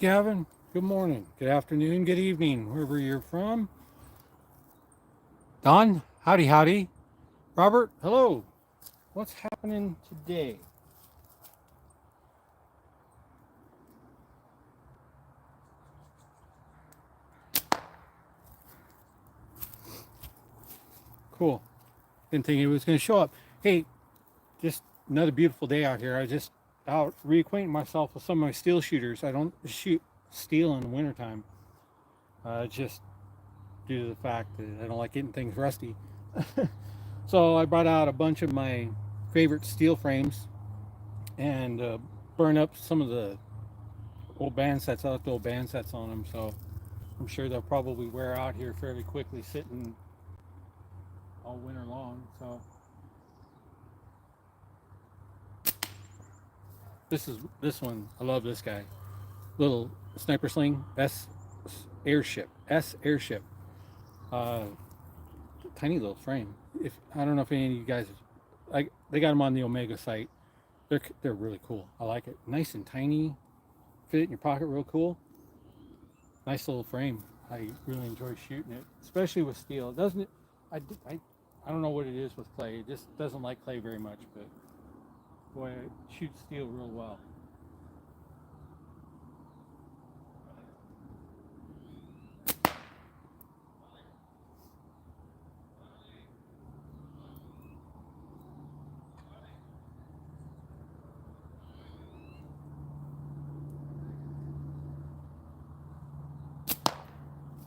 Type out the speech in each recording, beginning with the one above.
Gavin. Good morning, good afternoon, good evening, wherever you're from. Don, howdy, howdy. Robert, hello. What's happening today? Cool. Didn't think it was going to show up. Hey, just another beautiful day out here. I just out reacquainting myself with some of my steel shooters. I don't shoot steel in the wintertime. Just due to the fact that I don't like getting things rusty. So I brought out a bunch of my favorite steel frames and burned up some of the old band sets. I left old band sets on them, so I'm sure they'll probably wear out here fairly quickly, sitting all winter long. So this one. I love this guy. Little sniper sling S airship. Uh, Tiny little frame. If I don't know if any of you guys, they got them on the Omega site. They're really cool. I like it. Nice and tiny. Fit in your pocket real cool. Nice little frame. I really enjoy shooting it, especially with steel. It doesn't. I don't know what it is with clay. It just doesn't like clay very much, but boy, it shoots steel real well.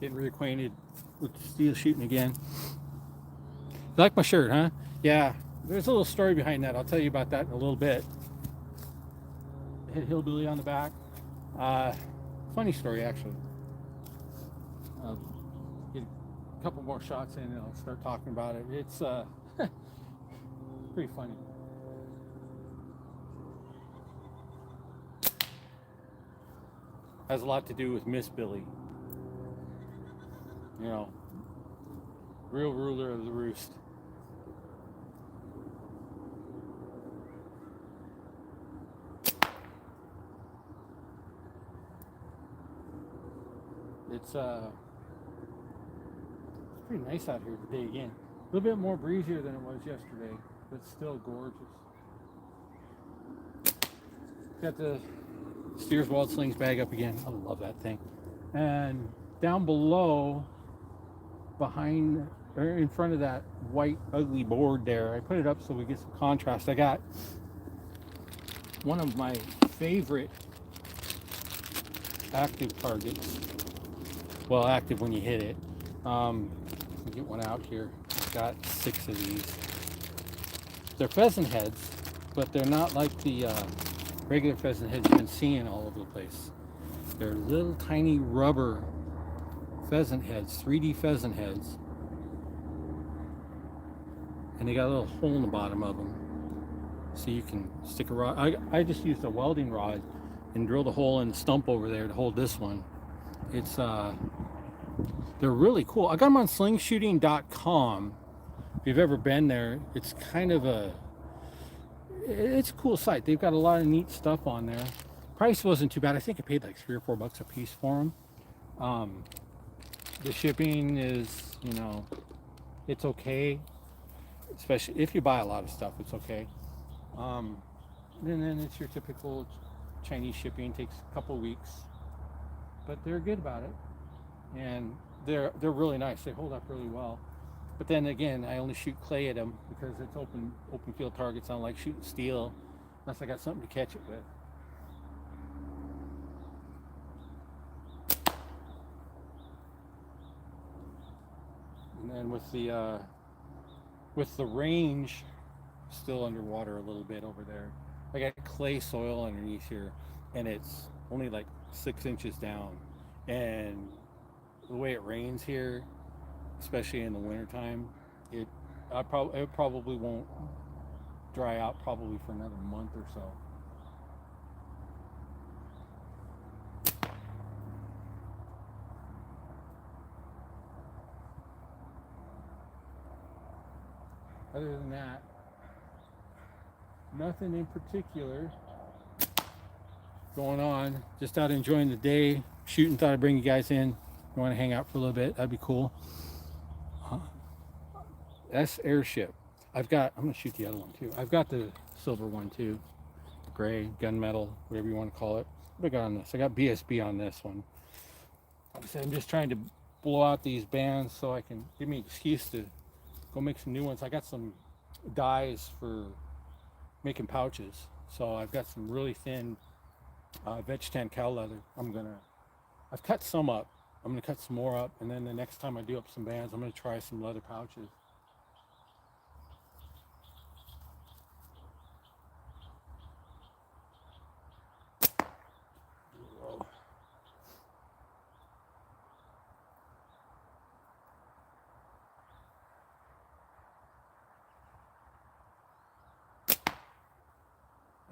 Getting reacquainted with steel shooting again. You like my shirt, huh? Yeah. There's a little story behind that. I'll tell you about that in a little bit. Hit hillbilly on the back. Uh, Funny story actually. Uh, get a couple more shots in and I'll start talking about it. It's pretty funny. Has a lot to do with Miss Billy. You know, real ruler of the roost. It's pretty nice out here today again. A little bit more breezier than it was yesterday, but still gorgeous. Got the Steers Wald Slings bag up again. I love that thing. And down below, behind or in front of that white ugly board there, I put it up so we get some contrast. I got one of my favorite active targets. Well, active when you hit it. Get one out here. Got 6 of these. They're pheasant heads, but they're not like the regular pheasant heads you've been seeing all over the place. They're little tiny rubber pheasant heads, 3D pheasant heads, and they got a little hole in the bottom of them, so you can stick a rod. I just used a welding rod and drilled a hole in the stump over there to hold this one. It's they're really cool. I got them on slingshooting.com. If you've ever been there, it's kind of it's a cool site. They've got a lot of neat stuff on there. Price wasn't too bad. I think I paid like $3 or $4 a piece for them. The shipping is, it's okay, especially if you buy a lot of stuff. It's okay. And then it's your typical Chinese shipping. Takes a couple weeks, but they're good about it, and they're really nice. They hold up really well. But then again, I only shoot clay at them because it's open field targets. I don't like shooting steel unless I got something to catch it with. And then with the range still underwater a little bit over there, I got clay soil underneath here, and it's only like 6 inches down. And the way it rains here, especially in the wintertime, it probably won't dry out probably for another month or so. Other than that, nothing in particular. going on. Just out enjoying the day, shooting. Thought I'd bring you guys in. You want to hang out for a little bit? That'd be cool. S airship. I'm gonna shoot the other one too. I've got the silver one too, gray, gunmetal, whatever you want to call it. What do I got on this? I got BSB on this one. Like I said, I'm just trying to blow out these bands so I can give me an excuse to go make some new ones. I got some dyes for making pouches, so I've got some really thin veg tan cow leather. I've cut some up. I'm gonna cut some more up, and then the next time I do up some bands, I'm gonna try some leather pouches.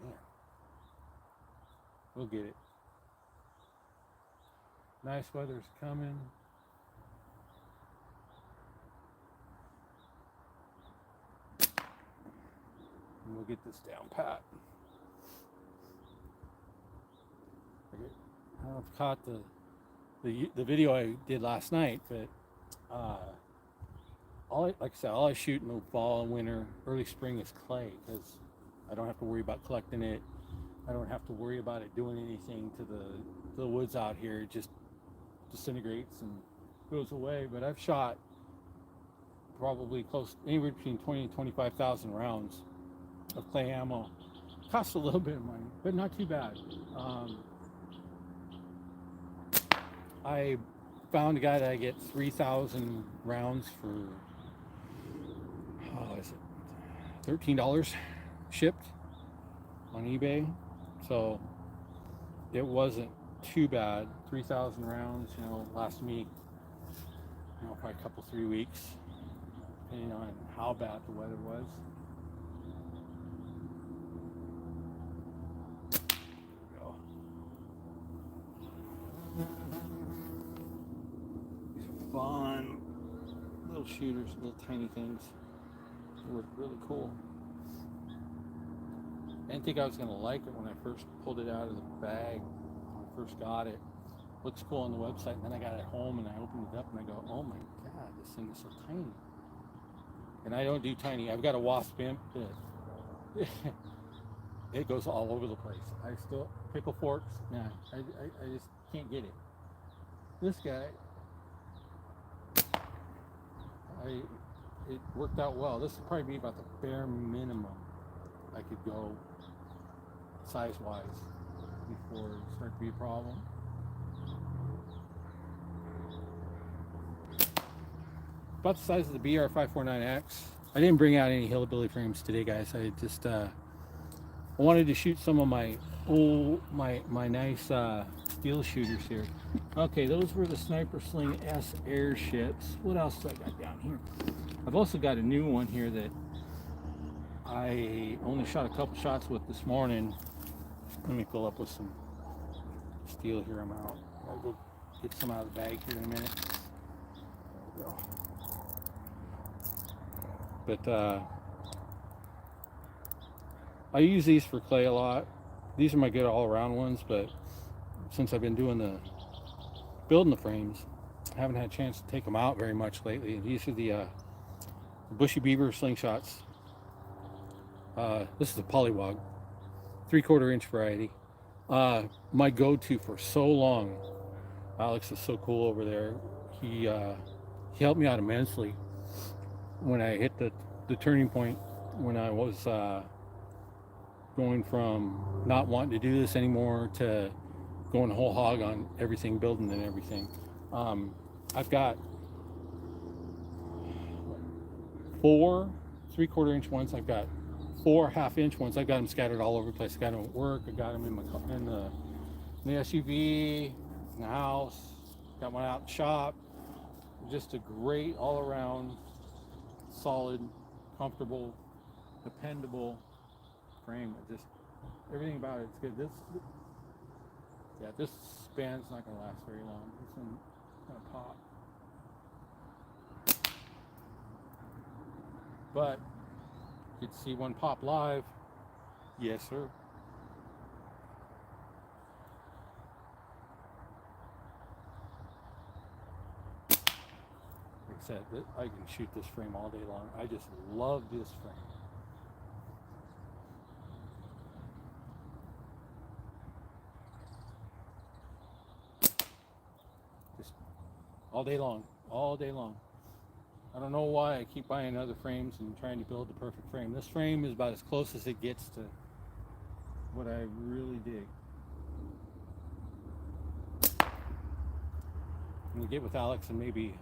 Man, we'll get it. Nice weather's coming. And we'll get this down pat. I don't know if you caught the video I did last night, but like I said, all I shoot in the fall and winter, early spring is clay, because I don't have to worry about collecting it. I don't have to worry about it doing anything to the woods out here. It just disintegrates and goes away. But I've shot probably anywhere between 20 and 25,000 rounds of clay ammo. Costs a little bit of money, but not too bad. I found a guy that I get 3,000 rounds for $13 shipped on eBay. So it wasn't too bad. 3,000 rounds, last me, probably a couple, 3 weeks, depending on how bad the weather was. These are fun little shooters, little tiny things. They work really cool. I didn't think I was going to like it when I first pulled it out of the bag, when I first got it. Looks cool on the website, and then I got it home and I opened it up and I go, oh my god, this thing is so tiny. And I don't do tiny. I've got a wasp imp that it goes all over the place. I still pickle forks. Nah, I just can't get it. This guy, it worked out well. This would probably be about the bare minimum I could go size-wise before it started to be a problem. About the size of the BR549X. I didn't bring out any hillbilly frames today, guys. I just I wanted to shoot some of my nice steel shooters here. Okay, those were the Sniper Sling S airships. What else do I got down here? I've also got a new one here that I only shot a couple shots with this morning. Let me fill up with some steel here. I'm out. I'll go get some out of the bag here in a minute. There we go. But I use these for clay a lot. These are my good all-around ones, but since I've been building the frames, I haven't had a chance to take them out very much lately. These are the Bushy Beaver slingshots. This is a Polywog, 3/4 inch variety. My go-to for so long. Alex is so cool over there. He helped me out immensely when I hit the turning point, when I was going from not wanting to do this anymore to going whole hog on everything, building and everything. I've got 4 3/4 inch ones. I've got 4 1/2 inch ones. I've got them scattered all over the place. I got them at work. I got them in the SUV, in the house. Got one out in the shop. Just a great all-around, solid, comfortable, dependable frame. Just everything about it's good. This span's not going to last very long. This one's going to pop. But you'd see one pop live. Yes, sir. I said, I can shoot this frame all day long. I just love this frame. Just all day long, all day long. I don't know why I keep buying other frames and trying to build the perfect frame. This frame is about as close as it gets to what I really dig. I'm gonna get with Alex and maybe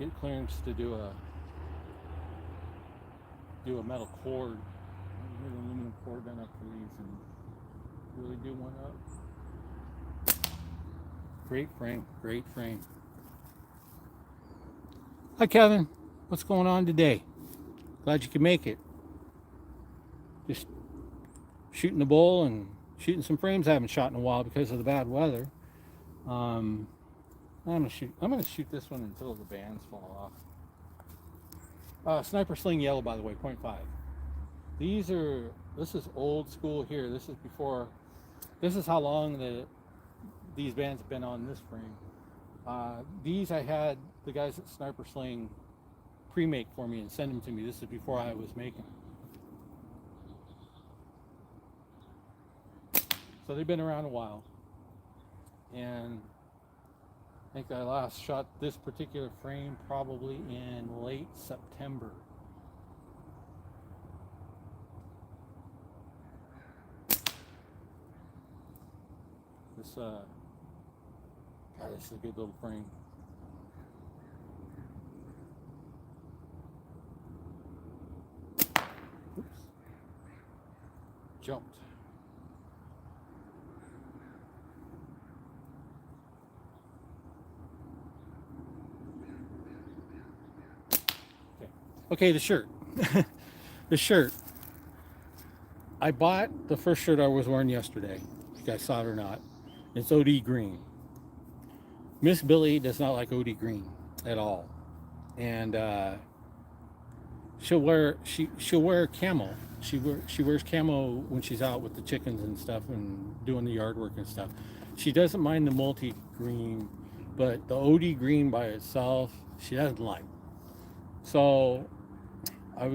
get clearance to do a metal cord, get an aluminum cord done up for these, and really do one up. Great frame, great frame. Hi Kevin, what's going on today? Glad you could make it. Just shooting the bull and shooting some frames I haven't shot in a while because of the bad weather. I'm gonna shoot this one until the bands fall off. Sniper Sling Yellow, by the way, 0.5. This is old school here. This is how long these bands have been on this frame. These I had the guys at Sniper Sling pre-make for me and send them to me. This is before I was making them. So they've been around a while. And I think I last shot this particular frame probably in late September. This is a good little frame. Oops. Jumped. Okay, the shirt. The shirt. I bought the first shirt I was wearing yesterday. If you guys saw it or not. It's OD green. Miss Billy does not like OD green at all. And she'll wear camo. She wears camo when she's out with the chickens and stuff and doing the yard work and stuff. She doesn't mind the multi green, but the OD green by itself, she doesn't like. So I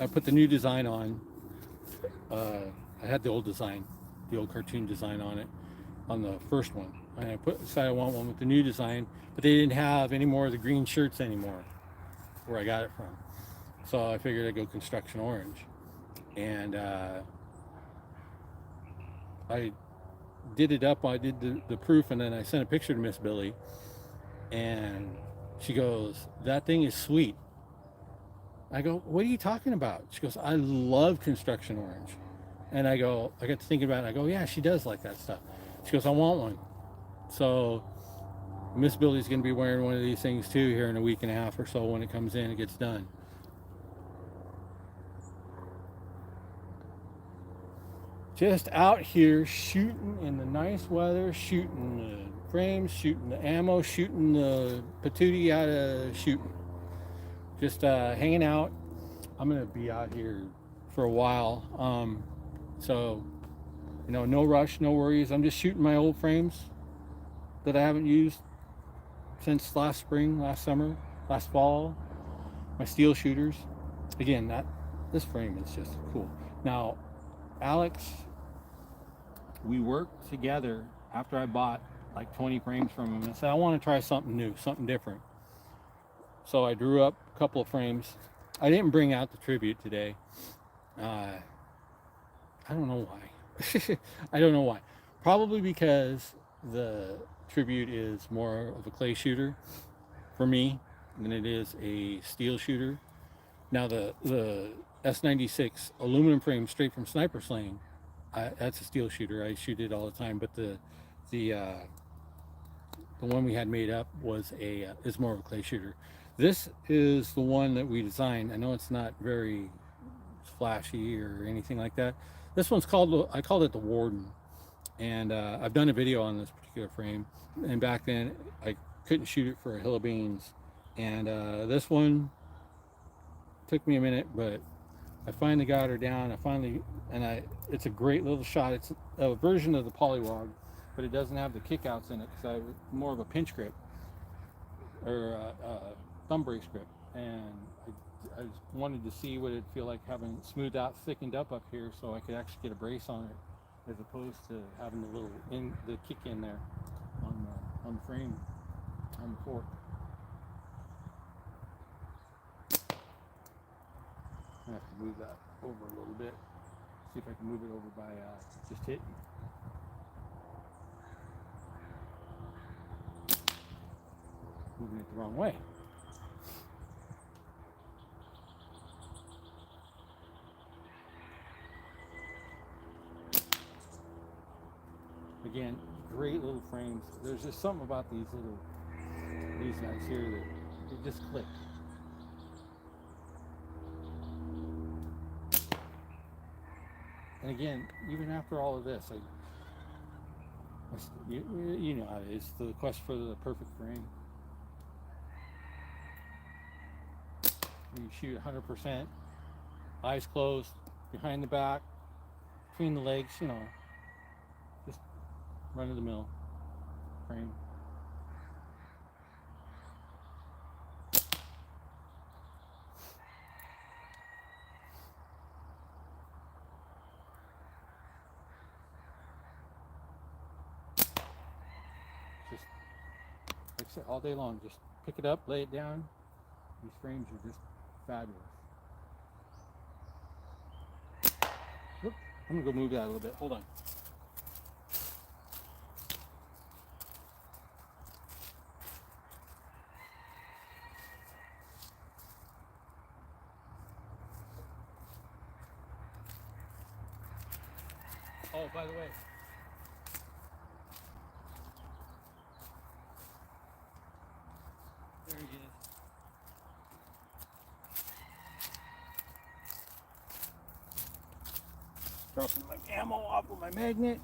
put the new design on. I had the old design, the old cartoon design on it, on the first one. And I decided I want one with the new design, but they didn't have any more of the green shirts anymore where I got it from. So I figured I'd go construction orange. And I did it up. I did the proof, and then I sent a picture to Miss Billy, and she goes, "That thing is sweet." I go, "What are you talking about?" She goes, "I love construction orange." And I got to thinking about it. I go, "Yeah, she does like that stuff." She goes, "I want one." So Miss Billy's going to be wearing one of these things too here in a week and a half or so when it comes in and gets done. Just out here shooting in the nice weather, shooting the frames, shooting the ammo, shooting the patootie out of shooting. Just hanging out. I'm going to be out here for a while. So, no rush, no worries. I'm just shooting my old frames that I haven't used since last spring, last summer, last fall. My steel shooters. Again, this frame is just cool. Now, Alex, we worked together after I bought like 20 frames from him and said, I want to try something new, something different. So I drew up a couple of frames. I didn't bring out the tribute today. I don't know why. I don't know why. Probably because the tribute is more of a clay shooter for me than it is a steel shooter. Now the S96 aluminum frame straight from Sniper Sling, that's a steel shooter. I shoot it all the time. But the one we had made up is more of a clay shooter. This is the one that we designed. I know it's not very flashy or anything like that. This one's I called it the Warden. And I've done a video on this particular frame. And back then, I couldn't shoot it for a hill of beans. And this one took me a minute, but I finally got her down. It's a great little shot. It's a version of the Polywog, but it doesn't have the kickouts in it because I was more of a pinch grip. or thumb brace grip, and I just wanted to see what it'd feel like having it smoothed out, thickened up here, so I could actually get a brace on it, as opposed to having the kick in there on the frame on the fork. I have to move that over a little bit. See if I can move it over by just hitting. Moving it the wrong way. Again, great little frames. There's just something about these guys here that they just click. And again, even after all of this, you know how it is, the quest for the perfect frame. You shoot 100%, eyes closed, behind the back, between the legs, you know, just run of the mill frame. Just, like I said, all day long, just pick it up, lay it down. These frames are just fabulous. Oop, I'm gonna go move that a little bit. Hold on. Oh, by the way, there he is. Dropping my ammo off of my magnet.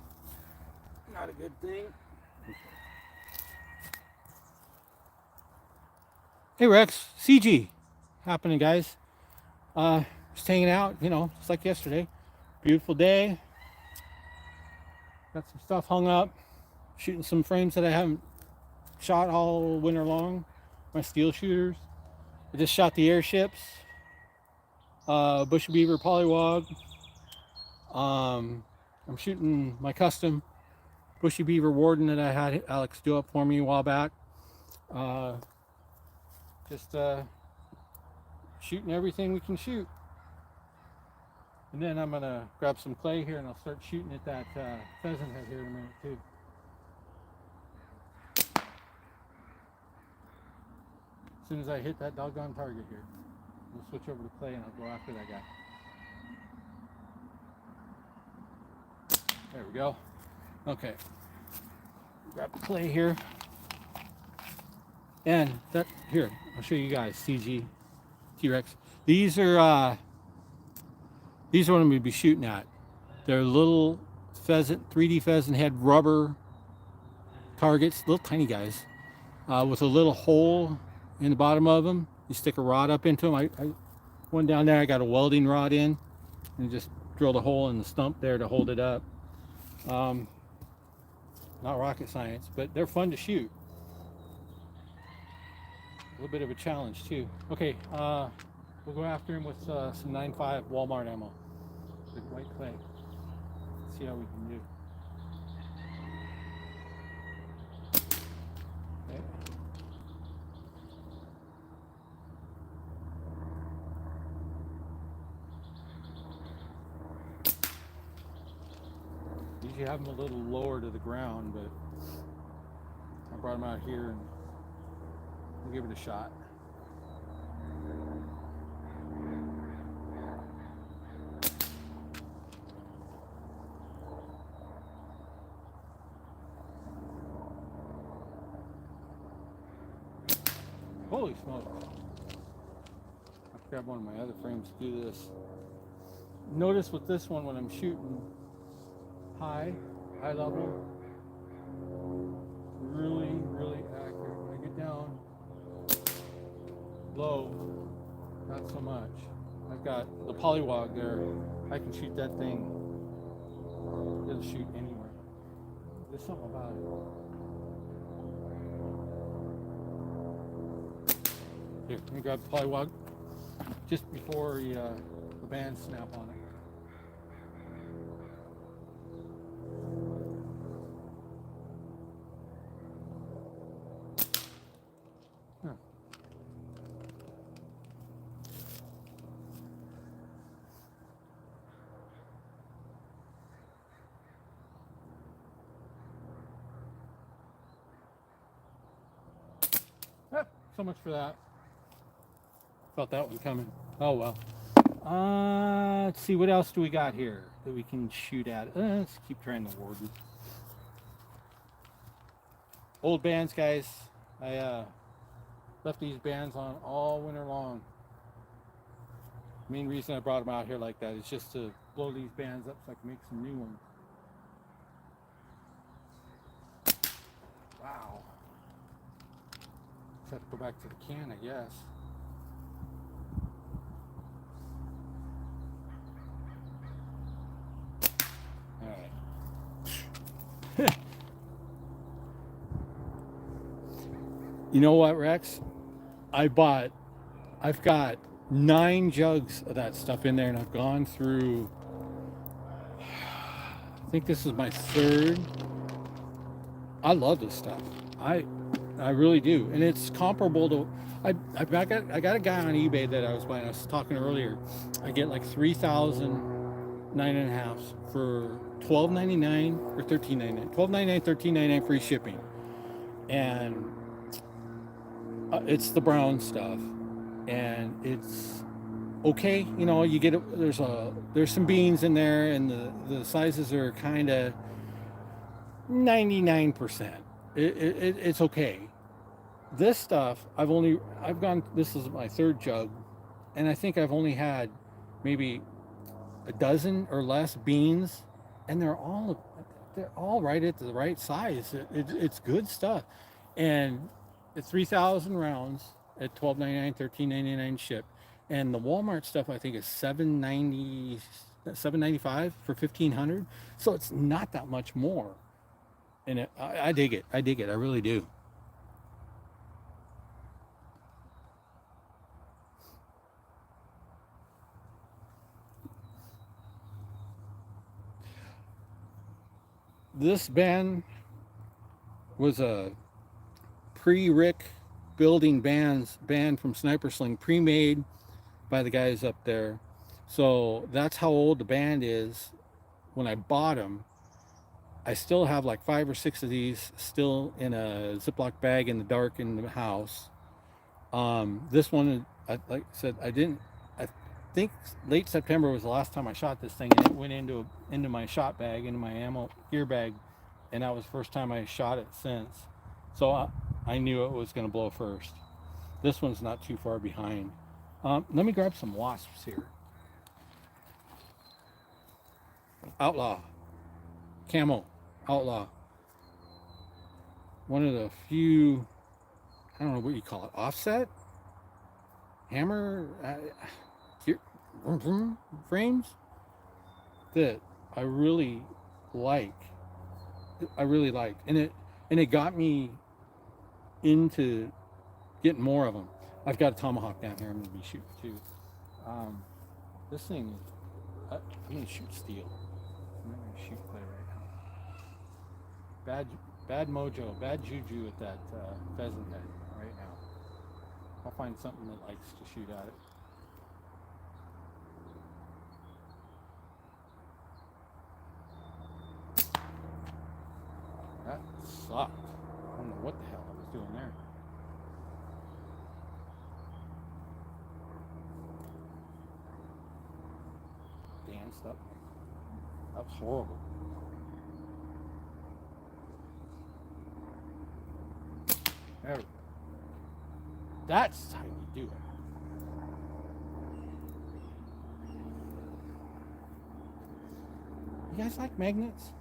Not a good thing. Hey Rex, CG. Happening, guys. Just hanging out, you know, just like yesterday. Beautiful day. Got some stuff hung up. Shooting some frames that I haven't shot all winter long. My steel shooters. I just shot the airships. Bushy Beaver Polywog. I'm shooting my custom Bushy Beaver Warden that I had Alex do up for me a while back. Just shooting everything we can shoot. And then I'm gonna grab some clay here and I'll start shooting at that pheasant head here in a minute too. As soon as I hit that doggone target here, we'll switch over to clay and I'll go after that guy. There we go. Okay. Grab the clay here. And that here, I'll show you guys, CG, T-Rex. These are what I'm gonna be shooting at. They're little pheasant, 3D pheasant head rubber targets, little tiny guys, with a little hole in the bottom of them. You stick a rod up into them. I one down there, I got a welding rod in and just drilled a hole in the stump there to hold it up. Not rocket science, but they're fun to shoot. A little bit of a challenge too. Okay, we'll go after him with some 9.5 Walmart ammo, the white clay. Let's see how we can do. Okay. Usually have them a little lower to the ground, but I brought them out here and we'll give it a shot. Holy smokes. I'll grab one of my other frames to do this. Notice with this one, when I'm shooting high level, really accurate. When I get down low, not so much. I've got the polywog there. I can shoot that thing. It'll shoot anywhere. There's something about it. Here, let me grab the polywog just before the bands snap on it. Huh. So much for that. Felt that one coming. Oh well. Let's see, what else do we got here that we can shoot at? Let's keep trying the warden. Old bands, guys. I left these bands on all winter long. Main reason I brought them out here like that is just to blow these bands up so I can make some new ones. Wow. Just have to go back to the can, I guess. Alright. You know what, Rex? I've got 9 jugs of that stuff in there, and I've gone through, I think this is my 3rd. I love this stuff. I really do, and it's comparable to. I got a guy on eBay that I was buying. I was talking earlier. I get like 3,000 9.5s for $12.99 or $13.99. $12.99, $13.99 free shipping, and it's the brown stuff, and it's okay. You know, you get it. There's some beans in there, and the sizes are kind of 99%. It's okay. This stuff, this is my 3rd jug, and I think I've only had maybe a dozen or less beans, and they're all right at the right size. It's good stuff, and it's 3,000 rounds at $12.99, $13.99 ship, and the Walmart stuff I think is $7.95 for 1,500. So it's not that much more, and I dig it. I dig it. I really do. This band was a pre-Rick building band from Sniper Sling, pre-made by the guys up there. So that's how old the band is. When I bought them, I still have like 5 or 6 of these still in a Ziploc bag in the dark in the house. This one, like I said, I think late September was the last time I shot this thing, and it went into my shot bag, into my ammo gear bag, and that was the first time I shot it since. So I knew it was going to blow first. This one's not too far behind. Let me grab some wasps here. Outlaw. Camo. Outlaw. One of the few, I don't know what you call it, offset? Hammer? Frames? That I really like. And it got me into getting more of them. I've got a tomahawk down here I'm going to be shooting too. This thing, I'm going to shoot steel. I'm not going to shoot clay right now. Bad mojo, bad juju at that pheasant head right now. I'll find something that likes to shoot at it. That sucked. I don't know what the hell I was doing there. Danced up. That was horrible. There we go. That's how you do it. You guys like magnets?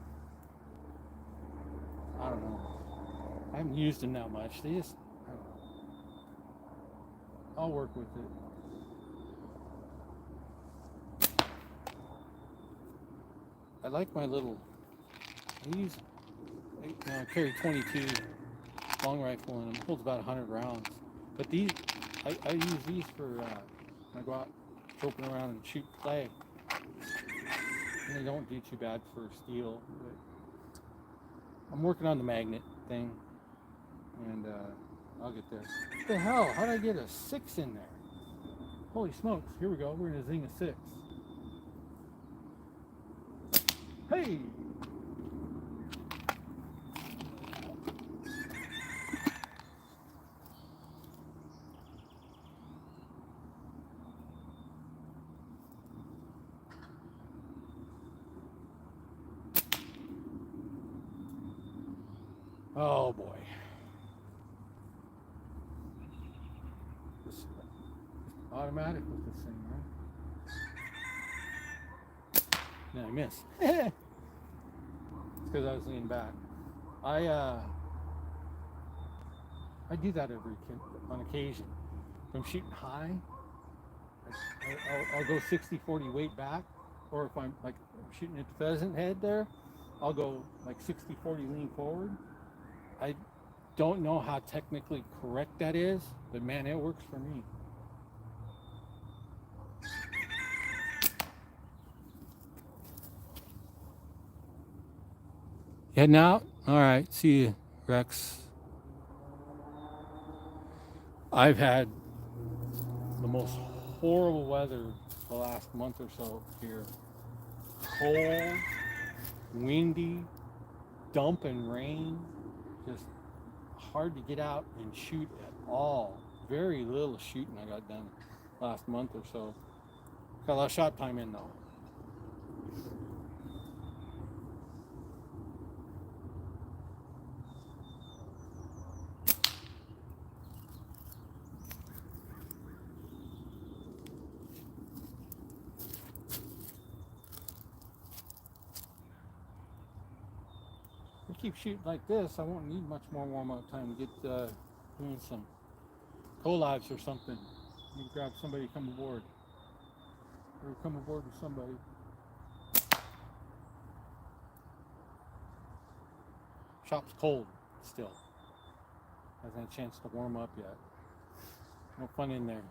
I don't know. I haven't used them that much. They just, I don't know. I'll work with it. I like my little, I carry 22 long rifle in them. It holds about 100 rounds. But these I use these for when I go out poking around and shoot clay. And they don't do too bad for steel. But I'm working on the magnet thing, and I'll get there. What the hell? How did I get a 6 in there? Holy smokes! Here we go. We're gonna zing a 6. Hey! Oh boy. This automatic with this thing, right? No, I missed. It's because I was leaning back. I do that on occasion. If I'm shooting high, I'll go 60-40 weight back, or if I'm like shooting at the pheasant head there, I'll go like 60-40 lean forward. I don't know how technically correct that is, but man, it works for me. Heading out? All right, see you, Rex. I've had the most horrible weather the last month or so here. Cold, windy, dumping rain, just hard to get out and shoot at all. Very little shooting I got done last month or so. Got a lot of shot time in though. If I keep shooting like this, I won't need much more warm-up time to get doing some collabs or something. You grab somebody, come aboard. Or come aboard with somebody. Shop's cold still. Hasn't had a chance to warm up yet. No fun in there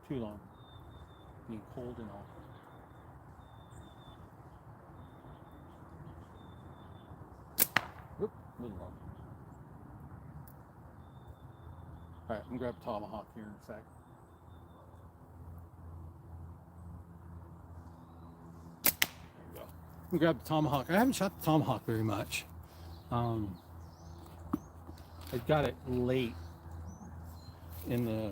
too long. Being cold and all. Whoop, a little long. Alright, I'm gonna grab a tomahawk here in a sec. There we go. I'm gonna grab the tomahawk. I haven't shot the tomahawk very much. I got it late in the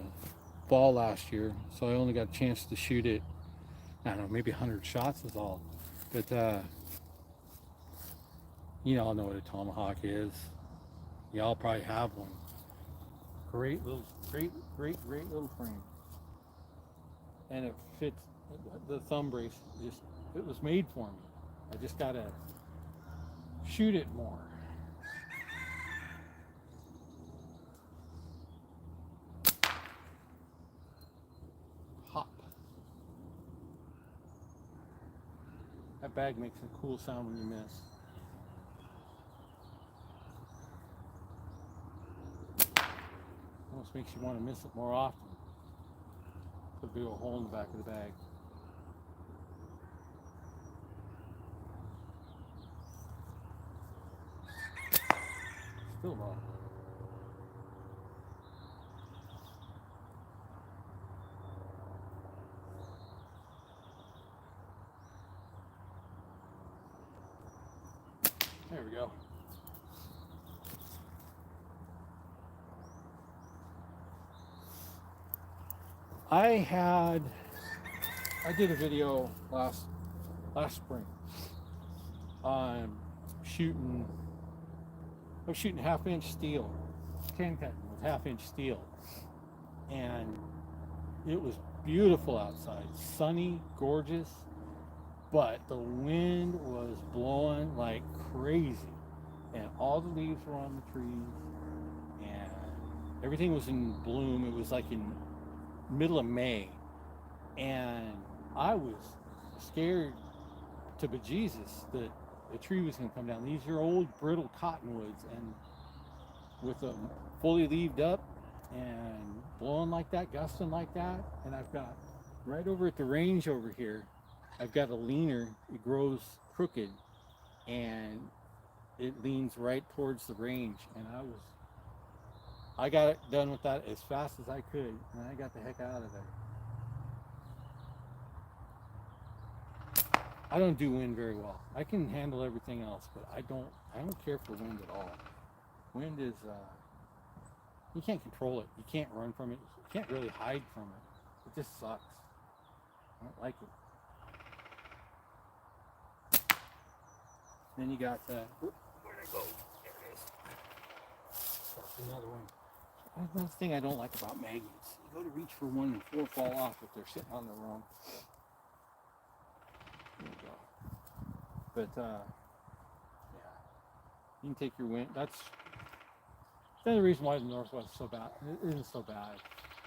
fall last year, so I only got a chance to shoot it, I don't know, maybe 100 shots is all. But you all know what a tomahawk is. Y'all probably have one. Great little frame, and it fits. The thumb brace it was made for me. I just gotta shoot it more. Hop. That bag makes a cool sound when you miss. Almost makes you want to miss it more often. Put a big old hole in the back of the bag. Still low. There we go. I did a video last spring on shooting. I was shooting 1/2-inch steel, 10-10 with 1/2-inch steel, and it was beautiful outside, sunny, gorgeous, but the wind was blowing like crazy, and all the leaves were on the trees, and everything was in bloom. It was like in middle of May, and I was scared to bejesus that the tree was going to come down. These are old brittle cottonwoods, and with them fully leaved up, and blowing like that, gusting like that. And I've got right over at the range over here, I've got a leaner. It grows crooked and it leans right towards the range. And I got it done with that as fast as I could, and I got the heck out of there. I don't do wind very well. I can handle everything else, but I don't care for wind at all. Wind is you can't control it. You can't run from it. You can't really hide from it. It just sucks. I don't like it. Then you got where'd it go? There it is. That's another one. Another thing I don't like about magnets. You go to reach for one and four fall off if they're sitting on the wrong. There you go. But yeah, you can take your wind. That's the reason why the Northwest is so bad. It isn't so bad.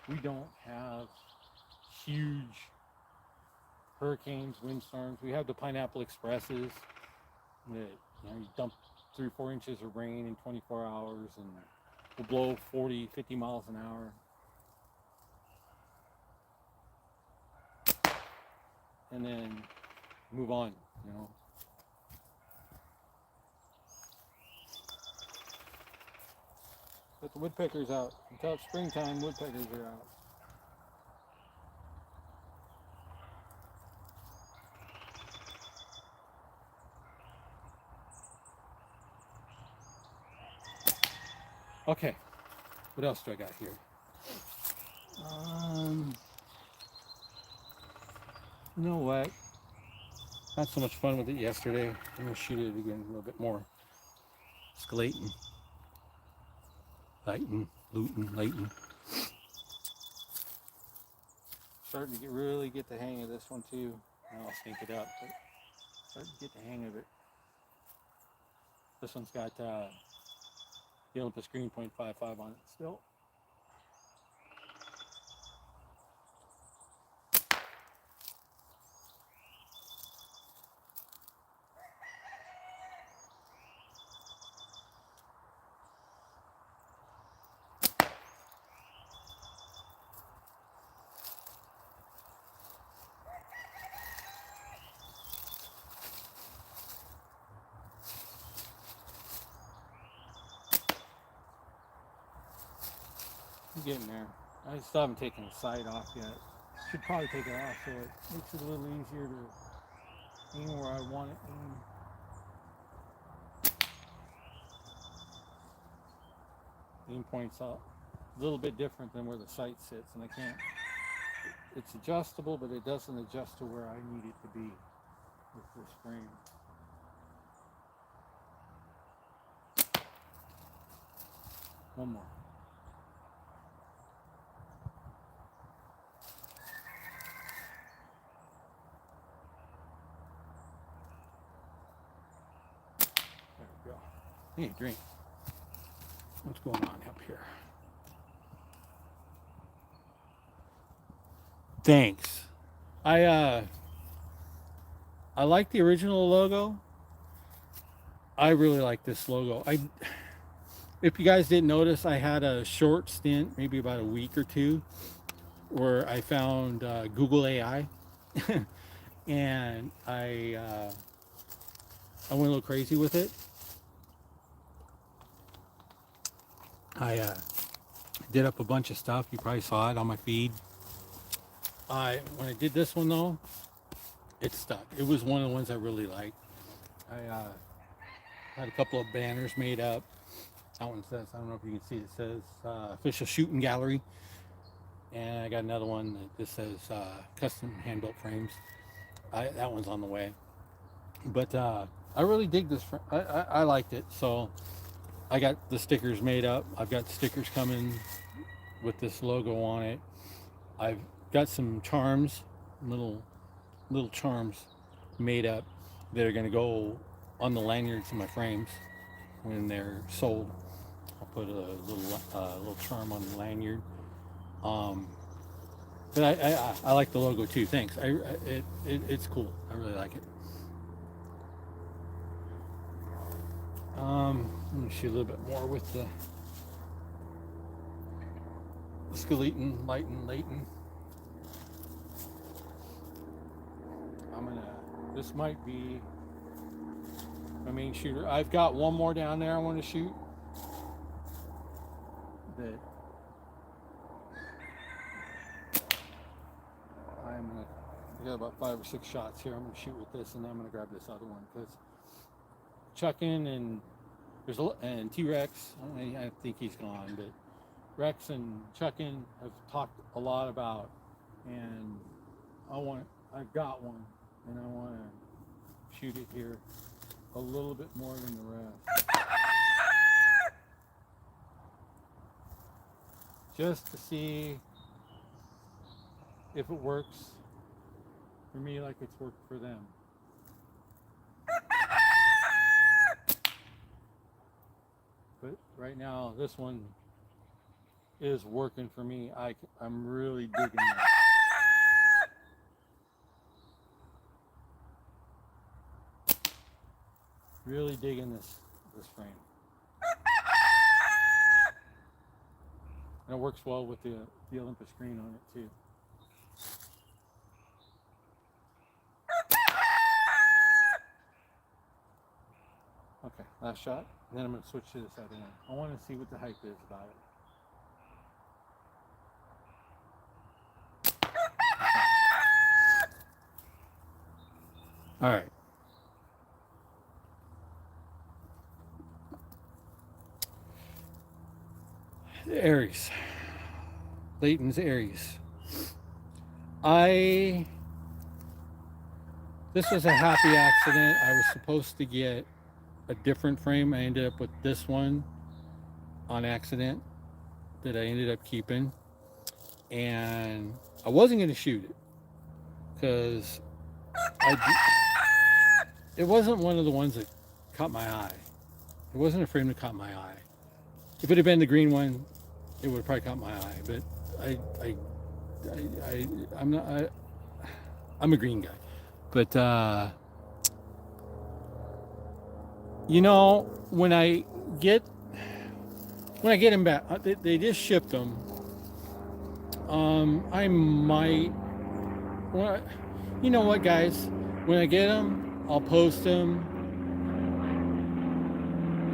We don't have huge hurricanes, windstorms. We have the Pineapple Expresses that you dump 3 or 4 inches of rain in 24 hours and will blow 40, 50 miles an hour. And then move on, But the woodpeckers out. Until it's springtime, woodpeckers are out. Okay, what else do I got here? You know what? Not so much fun with it yesterday. I'm gonna shoot it again a little bit more. Escalating. Lighting, looting. Starting to really get the hang of this one too. Now I'll sync it up, but starting to get the hang of it. This one's got the Olympus Green .55 on it still. I'm getting there. I still haven't taken the sight off yet. Should probably take it off so it makes it a little easier to aim where I want it aimed. Aim point's up a little bit different than where the sight sits, and I can't. It's adjustable, but it doesn't adjust to where I need it to be with this frame. One more. There we go. Hey, drink. What's going on up here? Thanks. I like the original logo. I really like this logo. If you guys didn't notice, I had a short stint, maybe about a week or two, where I found Google AI, and I went a little crazy with it. I did up a bunch of stuff. You probably saw it on my feed. When I did this one though, it stuck. It was one of the ones I really liked. I had a couple of banners made up. That one says, I don't know if you can see, it says official shooting gallery. And I got another one that just says custom hand-built frames. That one's on the way. But I really dig this. I liked it. So I got the stickers made up. I've got stickers coming with this logo on it. I've got some charms, little charms made up that are going to go on the lanyards in my frames when they're sold. I'll put a little charm on the lanyard. But I like the logo too. Thanks. It's cool. I really like it. Let me shoot a little bit more with the skeleton, Leighton. This might be my main shooter. I've got one more down there I want to shoot. That I got about 5 or 6 shots here. I'm gonna shoot with this, and then I'm gonna grab this other one because Chuckin and and T-Rex. I think he's gone, but Rex and Chuckin have talked a lot about, and I've got one, and I want to shoot it here a little bit more than the rest, just to see if it works for me like it's worked for them. But right now, this one is working for me. I'm really digging it. Really digging this frame. And it works well with the Olympus screen on it too. Okay, last shot. And then I'm going to switch to this other one. I want to see what the hype is about it. All right. Aries. Leighton's Aries. This was a happy accident. I was supposed to get a different frame. I ended up with this one on accident that I ended up keeping, and I wasn't going to shoot it because it wasn't one of the ones that caught my eye. It wasn't a frame that caught my eye. If it had been the green one, it would have probably caught my eye. But I'm a green guy. But you know, when I get them back, they just shipped them. I might, you know what, guys? When I get them, I'll post them.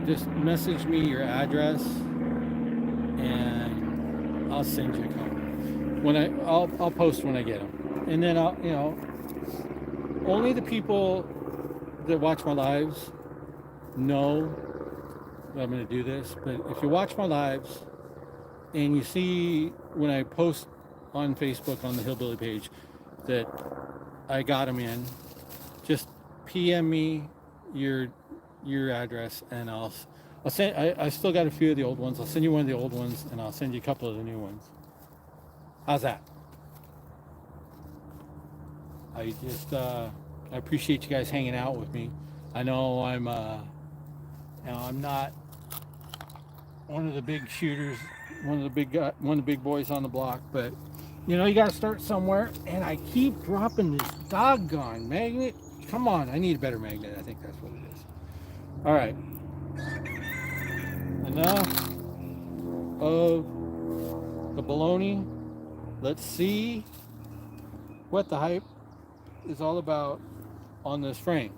Just message me your address, and I'll send you a copy. I'll post when I get them, and then only the people that watch my lives know that I'm going to do this. But if you watch my lives and you see when I post on Facebook on the Hillbilly page that I got them in, just PM me your address, and I'll send. I still got a few of the old ones. I'll send you one of the old ones, and I'll send you a couple of the new ones. How's that? I appreciate you guys hanging out with me. I know I'm not one of the big shooters, one of the big boys on the block, but you got to start somewhere. And I keep dropping this doggone magnet. Come on, I need a better magnet. I think that's what it is. All right. Enough of the baloney. Let's see what the hype is all about on this frame.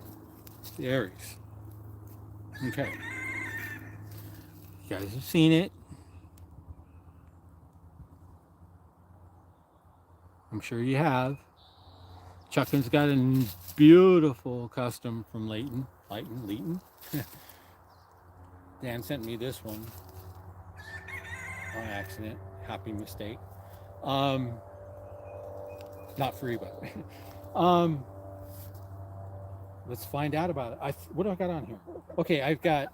The Aries. Okay. You guys have seen it. I'm sure you have. Chuckin's got a beautiful custom from Leighton. Dan sent me this one on accident. Happy mistake. Not free, but let's find out about it. What do I got on here? Okay, I've got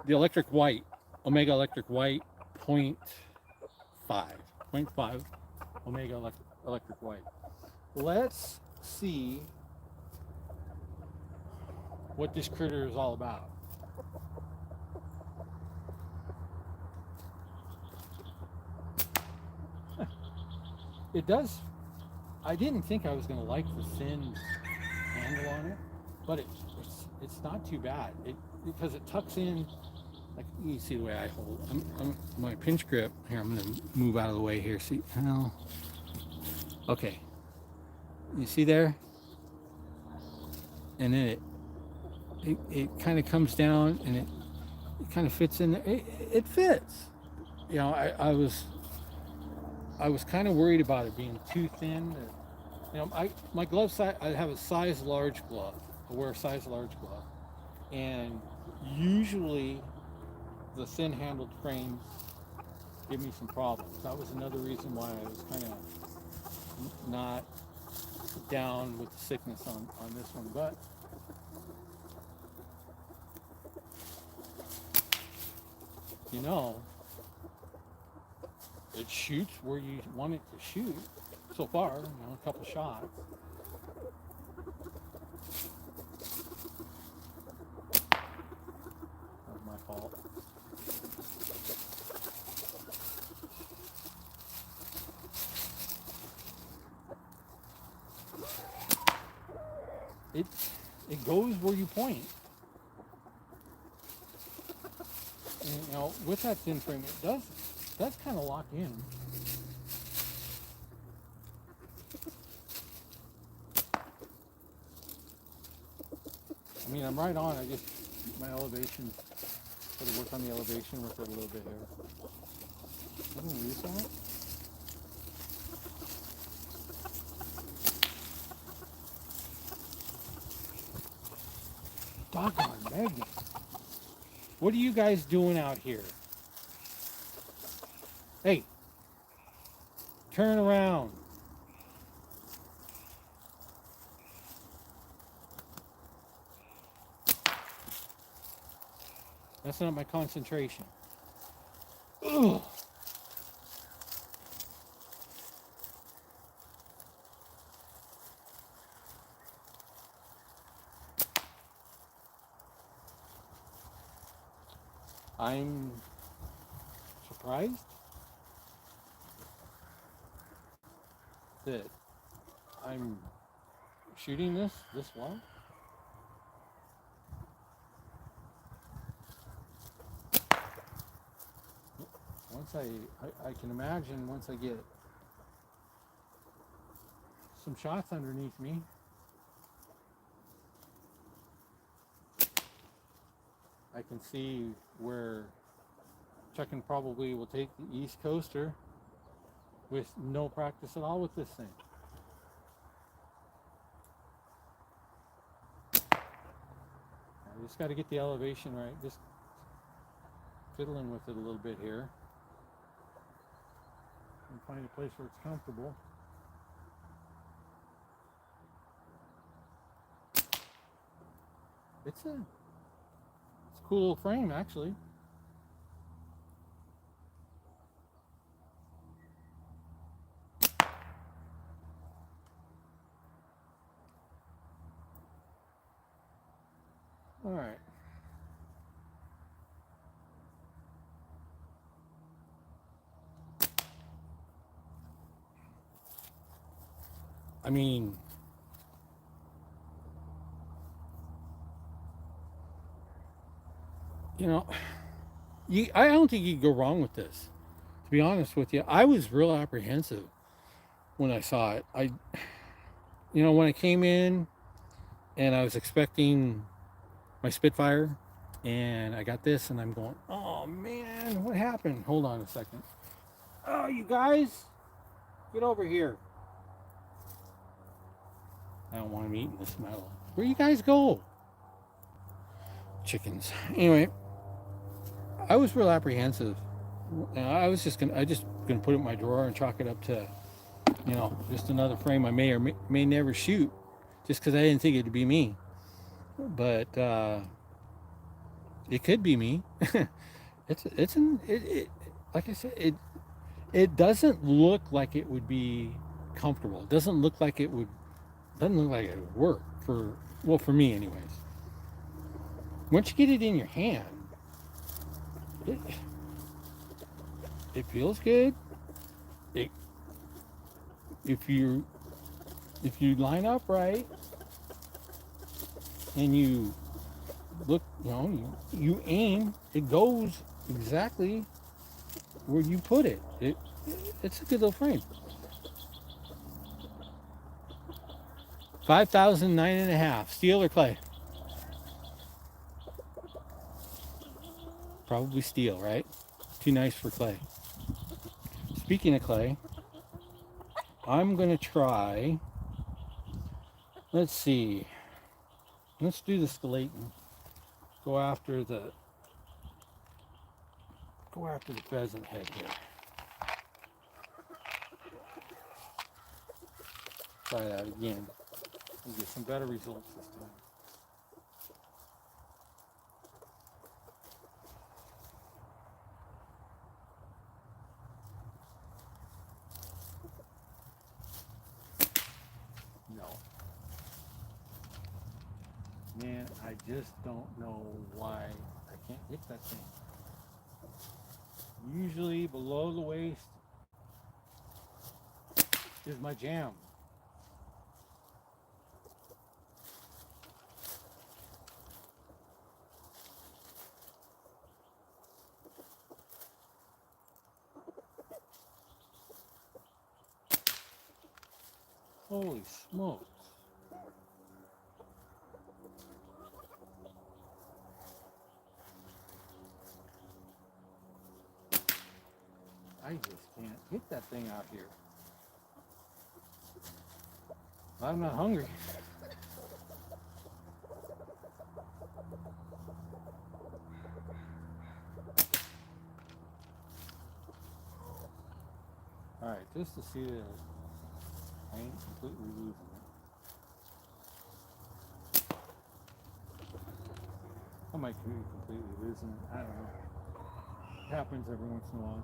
the electric white, Omega electric white, 0.5 Omega electric white. Let's see what this critter is all about. It does. I didn't think I was going to like the thin handle on it, but it's not too bad. Because it tucks in Like you see the way I hold. My pinch grip here. I'm gonna move out of the way here. See how? Okay. You see there? And then it kind of comes down and it kind of fits in there. It fits. You know, I was kind of worried about it being too thin. You know, my glove size. I have a size large glove. I wear a size large glove, and usually the thin-handled frames give me some problems. That was another reason why I was kind of not down with the sickness on this one. But you know, it shoots where you want it to shoot. So far, you know, a couple shots. That was my fault. It goes where you point. And, you know, with that thin frame, it does kind of lock in. I mean, I'm right on. I just my elevation. Got to work on the elevation with it a little bit here. I'm gonna use that. Doggone magnet. What are you guys doing out here? Hey, turn around. That's not my concentration. Ugh. I'm surprised that I'm shooting this well. Once I can imagine once I get some shots underneath me, I can see where Chuckin probably will take the East Coaster with no practice at all with this thing. I just got to get the elevation right. Just fiddling with it a little bit here. And find a place where it's comfortable. It's a cool little frame, actually. All right. I mean, you know, I don't think you can go wrong with this. To be honest with you, I was real apprehensive when I saw it. When I came in and I was expecting my Spitfire, and I got this, and I'm going, oh man, what happened? Hold on a second. Oh, you guys, get over here. I don't want them eating this metal. Where you guys go? Chickens. Anyway, I was real apprehensive. I just gonna put it in my drawer and chalk it up to, just another frame I may or may never shoot, just because I didn't think it'd be me. But it could be me. Like I said, it doesn't look like it would be comfortable. It doesn't look like it would work for me anyways. Once you get it in your hand, it feels good. If you line up right and you look, you aim, it goes exactly where you put it. It's a good little frame. 5,000, 9.5. Steel or clay? Probably steel, right? Too nice for clay. Speaking of clay, I'm gonna try. Let's see. Let's do the skeleton. Go after the pheasant head here. Try that again. And get some better results this time. No. Man, I just don't know why I can't hit that thing. Usually below the waist is my jam. Holy smokes. I just can't hit that thing out here. I'm not hungry. Alright, just to see that I ain't completely losing it. I might be completely losing it. I don't know. It happens every once in a while.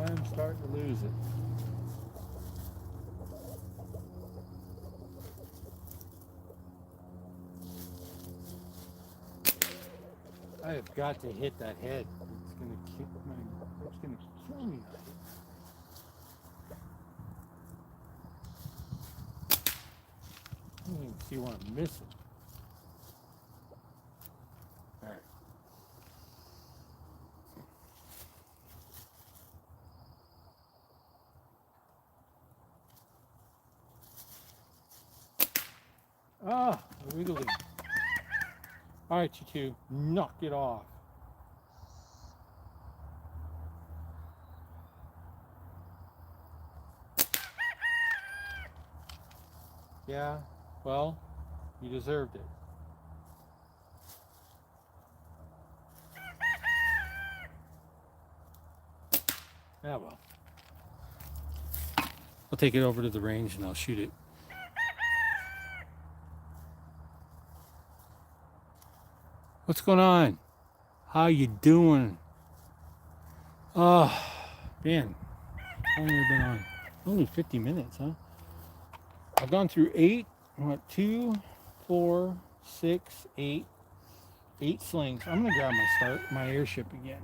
I'm starting to lose it. I have got to hit that head. It's gonna kill me. I don't even see what I'm missing. Alright. Ah, wiggly. Alright, you two, knock it off. Yeah, well, you deserved it. Yeah, well. I'll take it over to the range and I'll shoot it. What's going on? How you doing? Oh, man. How long have we been on? Only 50 minutes, huh? I've gone through 8, 2, 4, 6, 8 slings. I'm gonna grab my airship again.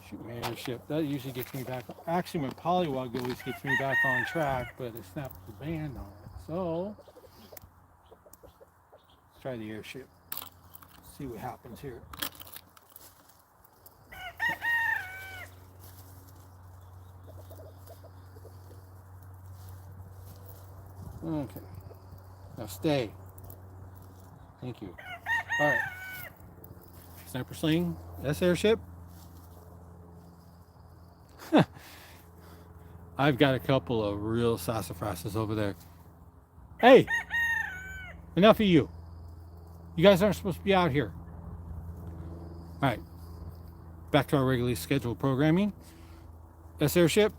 Shoot my airship. That usually gets me back. Actually, my polywog always gets me back on track, but it snapped the band on it. So let's try the airship. See what happens here. Okay. Now stay. Thank you. All right. Sniper sling. S airship. I've got a couple of real sassafrasses over there. Hey! Enough of you. You guys aren't supposed to be out here. All right. Back to our regularly scheduled programming. S airship.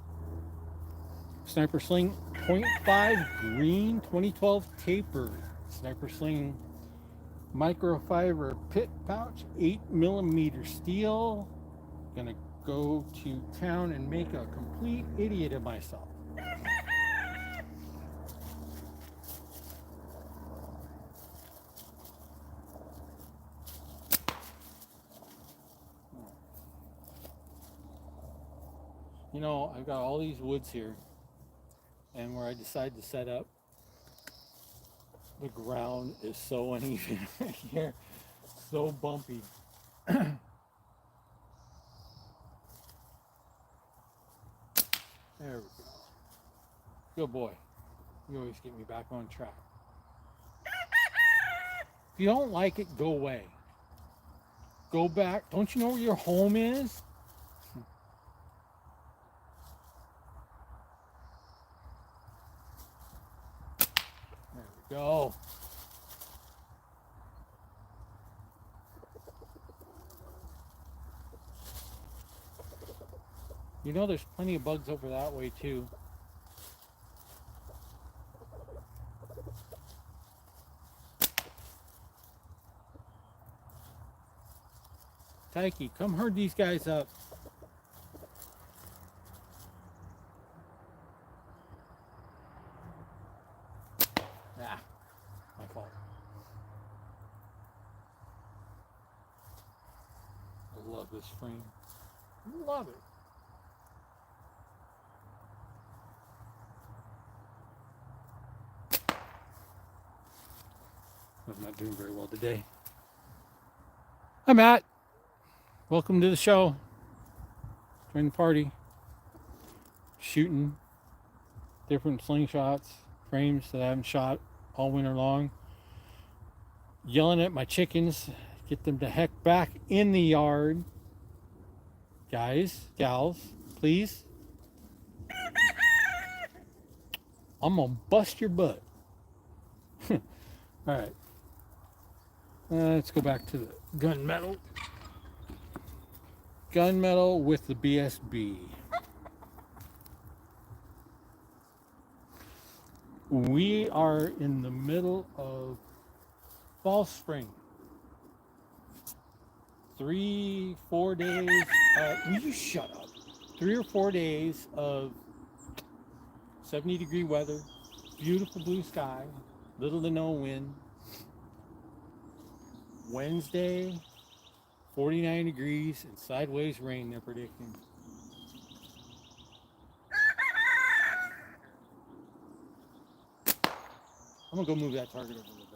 Sniper sling. 0.5 green 2012 tapered. Sniper sling microfiber pit pouch. 8mm steel. Gonna go to town and make a complete idiot of myself. You know, I've got all these woods here, and where I decide to set up, the ground is so uneven right here, so bumpy. There we go. Good boy. You always get me back on track. If you don't like it, go away. Go back. Don't you know where your home is? There we go. You know there's plenty of bugs over that way too. Taiki, come herd these guys up. Ah, my fault. I love this frame. Love it. I'm not doing very well today. Hi, Matt. Welcome to the show. Join the party. Shooting different slingshots, frames that I haven't shot all winter long. Yelling at my chickens, get them to heck back in the yard. Guys, gals, please. I'm gonna bust your butt. All right. Let's go back to the gunmetal. Gunmetal with the BSB. We are in the middle of fall spring. 3-4 days. Will you shut up? 3 or 4 days of 70-degree weather, beautiful blue sky, little to no wind. Wednesday, 49 degrees and sideways rain they're predicting. I'm gonna go move that target over a little bit.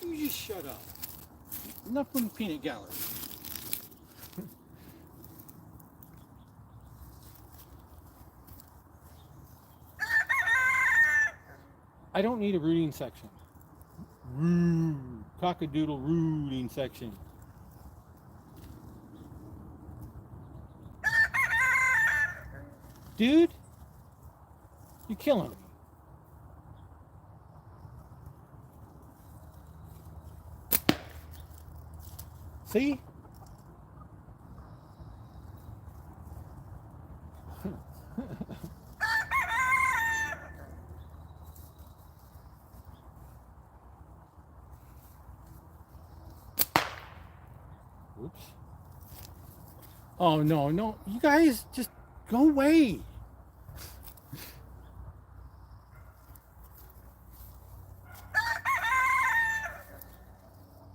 You just shut up. Enough from the peanut gallery. I don't need a rooting section. Cockadoodle rooting section. Dude, you're killing me. See? Oops. Oh, no, no. You guys just go away.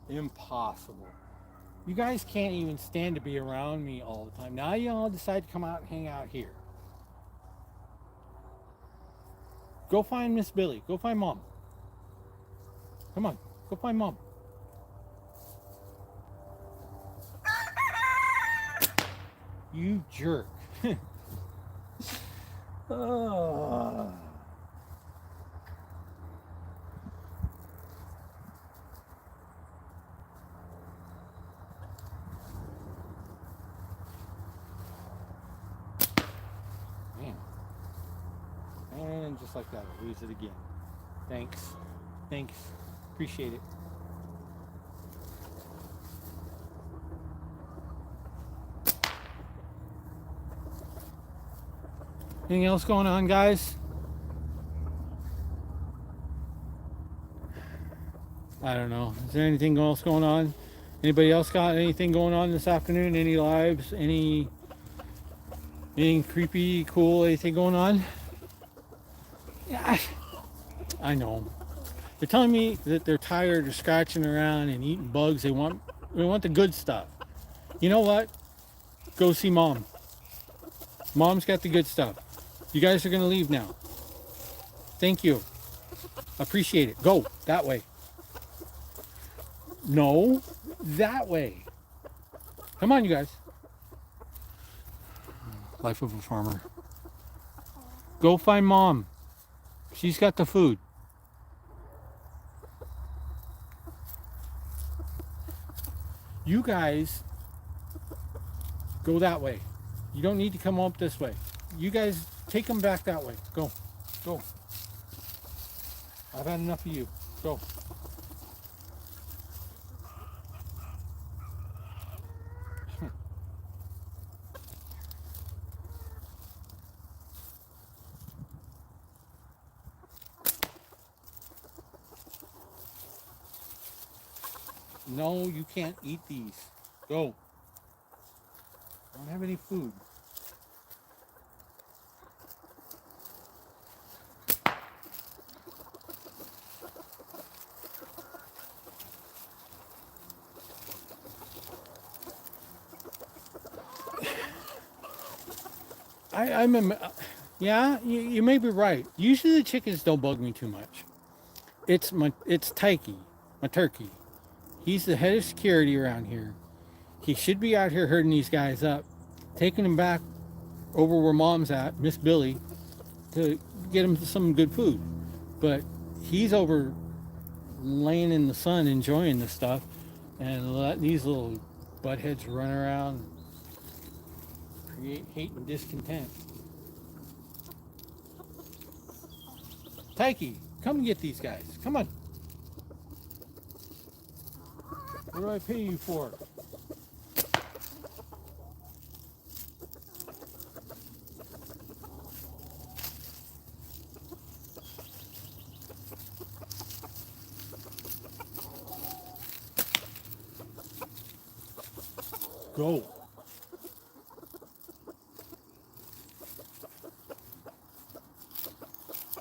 Impossible. You guys can't even stand to be around me all the time. Now you all decide to come out and hang out here. Go find Miss Billy. Go find Mom. Come on. Go find Mom. You jerk. Oh. Man. And just like that, I lose it again. Thanks. Thanks. Appreciate it. Anything else going on, guys? I don't know. Is there anything else going on? Anybody else got anything going on this afternoon? Any lives? Anything creepy, cool, anything going on? Yeah, I know. They're telling me that they're tired of scratching around and eating bugs. They want the good stuff. You know what? Go see mom. Mom's got the good stuff. You guys are gonna leave now. Thank you. Appreciate it. Go that way. No, that way. Come on, you guys. Life of a farmer. Go find mom. She's got the food. You guys go that way. You don't need to come up this way. You guys take them back that way. Go. Go. I've had enough of you. Go. No, you can't eat these. Go. I don't have any food. Yeah, you may be right. Usually the chickens don't bug me too much. It's Tyke, my turkey. He's the head of security around here. He should be out here herding these guys up, taking them back over where mom's at, Miss Billy, to get them some good food. But he's over laying in the sun enjoying this stuff and letting these little buttheads run around, create hate and discontent. Tyke, come and get these guys. Come on. What do I pay you for? Go.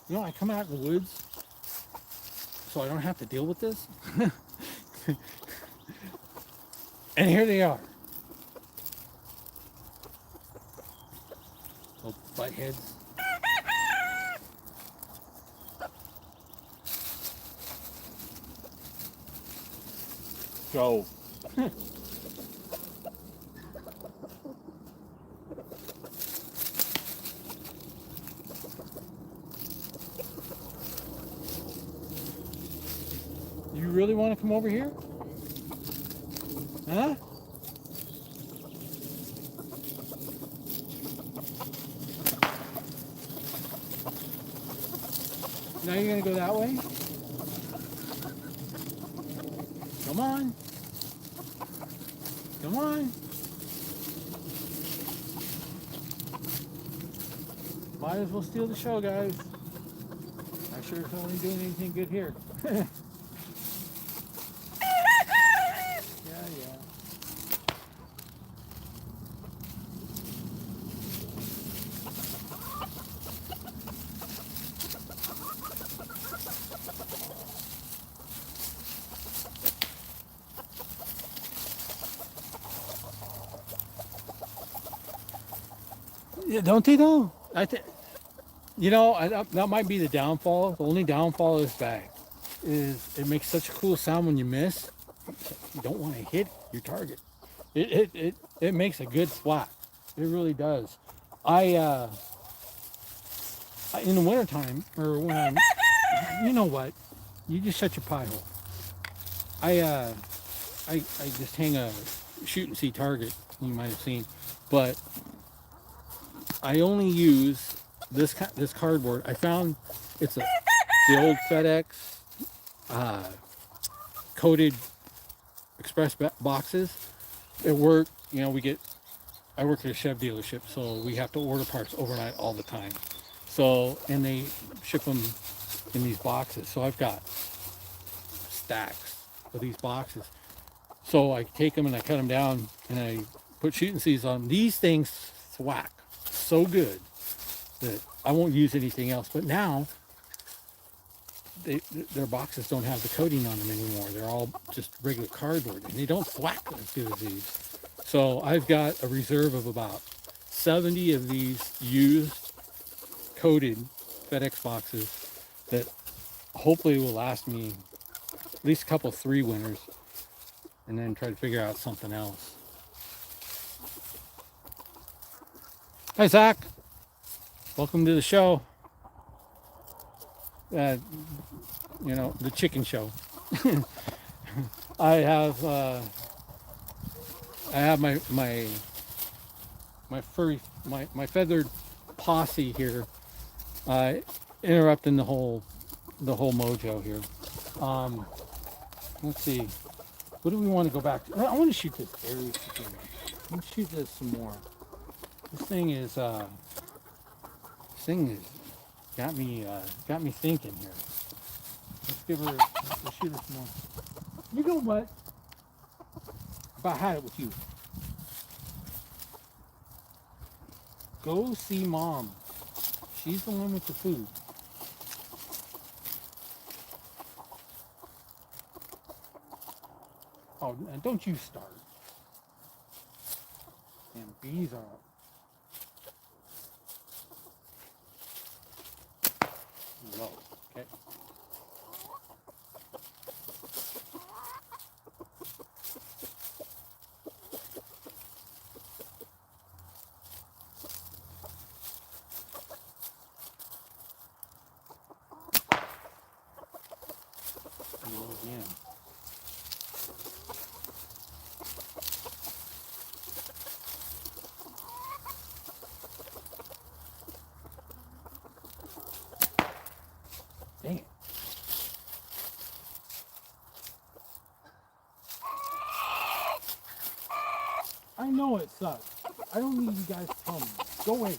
You know, I come out in the woods so I don't have to deal with this. And here they are. Little butt heads. Go. You really want to come over here? Huh? Now you're gonna go that way? Come on. Come on. Might as well steal the show, guys. I sure it's only doing anything good here. Yeah. Yeah, don't they though? I think, you know, that might be the downfall. The only downfall is that it makes such a cool sound when you miss. You don't want to hit your target. It makes a good splat. It really does. In the wintertime, or when I'm, you know what? You just shut your pie hole. I just hang a shoot and see target. You might have seen, but I only use this cardboard. I found the old FedEx coated express boxes. It worked. You know, I work at a Chev dealership, so we have to order parts overnight all the time. So, and they ship them in these boxes. So I've got stacks of these boxes. So I take them and I cut them down and I put shooting seeds on them. These things thwack so good that I won't use anything else. But now their boxes don't have the coating on them anymore. They're all just regular cardboard and they don't thwack as good as these. So I've got a reserve of about 70 of these used coated FedEx boxes that hopefully will last me at least a couple, 3 winters, and then try to figure out something else. Hi, Zach. Welcome to the show. You know, the chicken show. I have my feathered posse here, interrupting the whole mojo here. Let's see. What do we want to go back to? I want to shoot this Aries again. I want to shoot this some more. This thing is got me thinking here. Let's shoot her some more. You know what? About had it with you. Go see Mom. She's the one with the food. Oh, and don't you start. And bees are up. Low. Okay. Low again. Dang it. I know it sucks. I don't need you guys to tell me. Go away.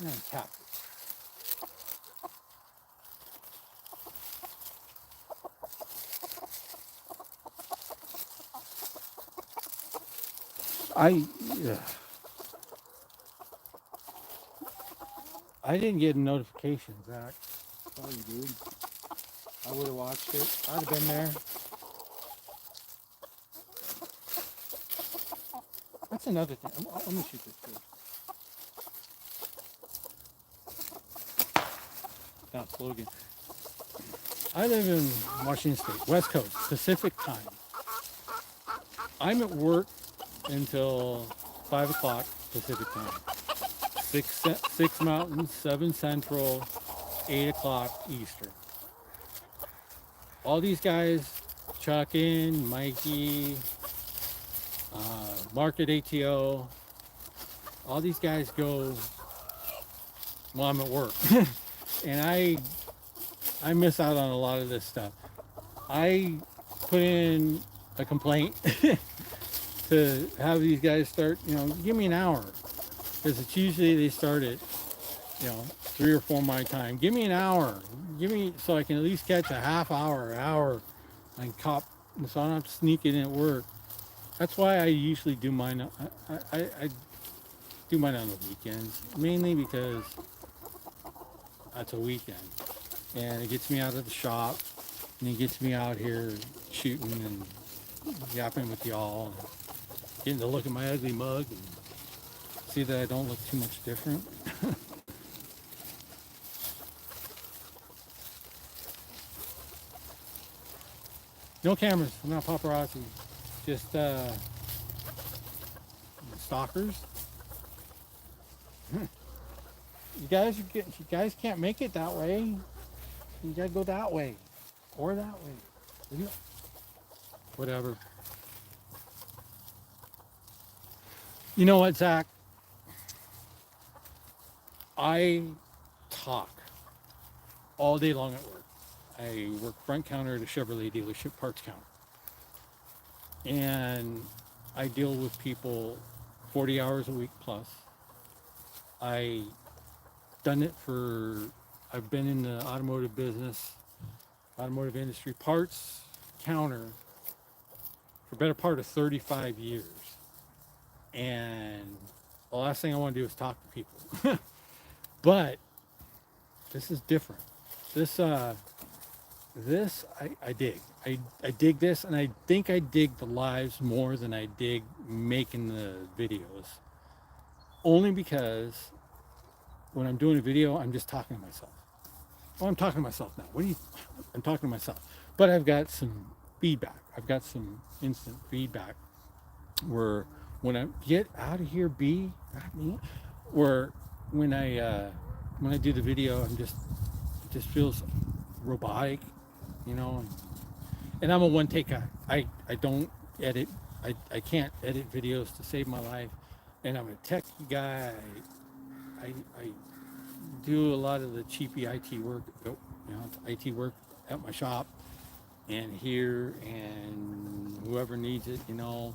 And tap it. I didn't get a notification, Zach. Sorry, dude. I would have watched it. I'd have been there. That's another thing. Let me shoot this first. Not slogan. I live in Washington State, West Coast, Pacific time. I'm at work until 5 o'clock Pacific time. 6 Mountain, 7 Central, 8 o'clock Eastern. All these guys, Chuckin, Mikey, Market ATO, all these guys go while I'm at work. And I miss out on a lot of this stuff. I put in a complaint to have these guys start, give me an hour. Because it's usually they start at, 3 or 4 my time. Give me an hour. So I can at least catch a half hour, and cop, so I don't have to sneak it in at work. That's why I usually do mine. I do mine on the weekends, mainly because that's a weekend. And it gets me out of the shop, and it gets me out here shooting and yapping with y'all, and getting to look at my ugly mug and see that I don't look too much different. No cameras, I'm not paparazzi, just stalkers. You guys can't make it that way. You gotta go that way or that way. Whatever. You know what, Zach? I talk all day long at work. I work front counter at a Chevrolet dealership, parts counter. And I deal with people 40 hours a week plus. I done it for I've been in the automotive business, automotive industry, parts counter for a better part of 35 years. And the last thing I want to do is talk to people. But this is different. This I dig. I dig this, and I think I dig the lives more than I dig making the videos. Only because when I'm doing a video, I'm just talking to myself. Well, I'm talking to myself now. I'm talking to myself. But I've got some feedback. I've got some instant feedback where when I get out of here, where when I do the video, it just feels robotic, you know. And I'm a one take guy. I don't edit. I can't edit videos to save my life. And I'm a tech guy. I do a lot of the cheapy IT work, you know, IT work at my shop and here, and whoever needs it, you know.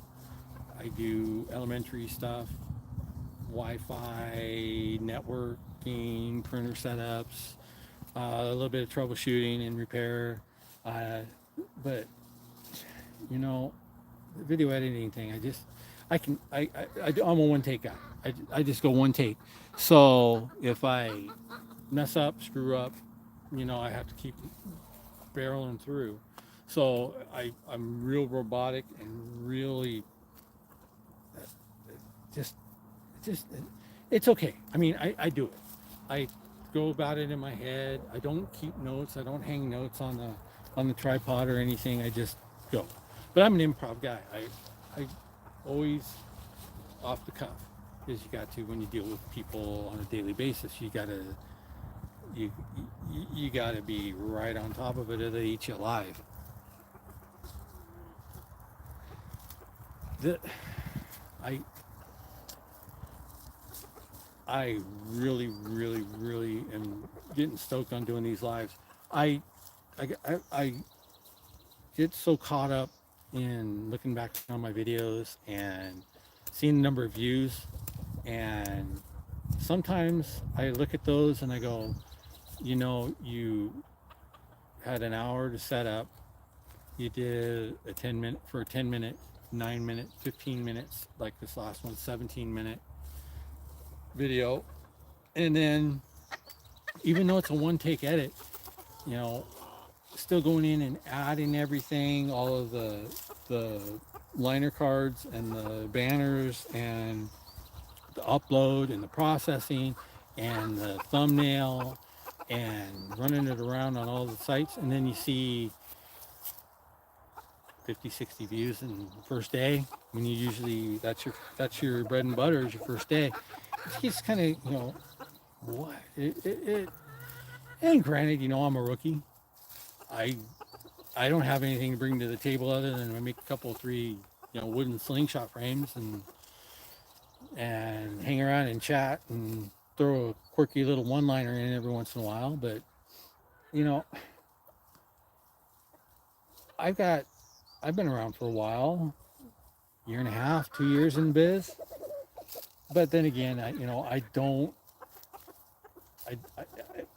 I do elementary stuff, Wi-Fi, networking, printer setups, a little bit of troubleshooting and repair. But you know, the video editing thing, I'm a one take guy. I just go one take. So if I mess up, screw up, you know, I have to keep barreling through. So I'm real robotic and really just it's okay. I mean, I do it. I go about it in my head. I don't keep notes. I don't hang notes on the tripod or anything. I just go. But I'm an improv guy. I always off the cuff, because you got to, when you deal with people on a daily basis, you gotta be right on top of it, or they eat you alive. I really am getting stoked on doing these lives. I get so caught up in looking back on my videos and seeing the number of views, and sometimes I look at those and I go, you know, you had an hour to set up, you did a 10 minute, 9 minute, 15 minutes, like this last one, 17-minute video, and then even though it's a one take edit, you know, still going in and adding everything, all of the liner cards and the banners and the upload and the processing and the thumbnail and running it around on all the sites, and then you see 50-60 views in the first day, when you usually that's your bread and butter is your first day. It's kind of, you know, what and granted, you know, I'm a rookie. I don't have anything to bring to the table other than I make a couple, three, you know, wooden slingshot frames and hang around and chat and throw a quirky little one-liner in every once in a while. But you know, I've been around for a while, year and a half, 2 years in biz. But then again,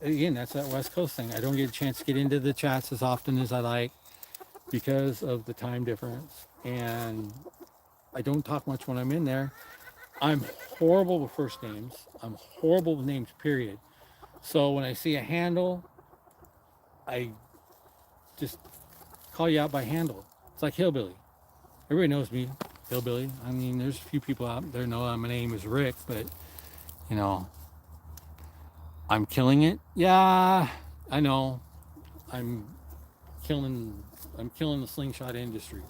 again, that's that West Coast thing. I don't get a chance to get into the chats as often as I like because of the time difference, and I don't talk much when I'm in there. I'm horrible with first names. I'm horrible with names, period. So when I see a handle, I just call you out by handle. It's like Hillbilly. Everybody knows me, Hillbilly. I mean, there's a few people out there know my name is Rick, but you know, I'm killing it. Yeah, I know. I'm killing the slingshot industry.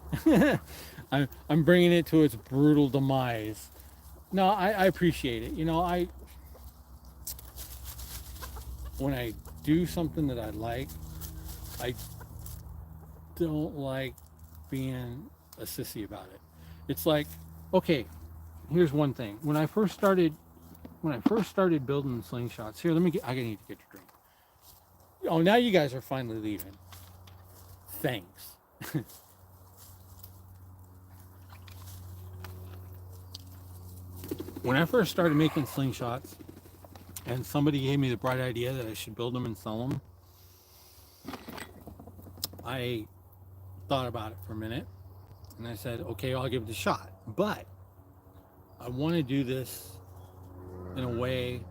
I'm bringing it to its brutal demise. No, I appreciate it. You know, when I do something that I like, I don't like being a sissy about it. It's like, okay, here's one thing. When I first started building slingshots, here, I need to get your drink. Oh, now you guys are finally leaving. Thanks. When I first started making slingshots, and somebody gave me the bright idea that I should build them and sell them, I thought about it for a minute and I said, okay, I'll give it a shot. But I want to do this in a way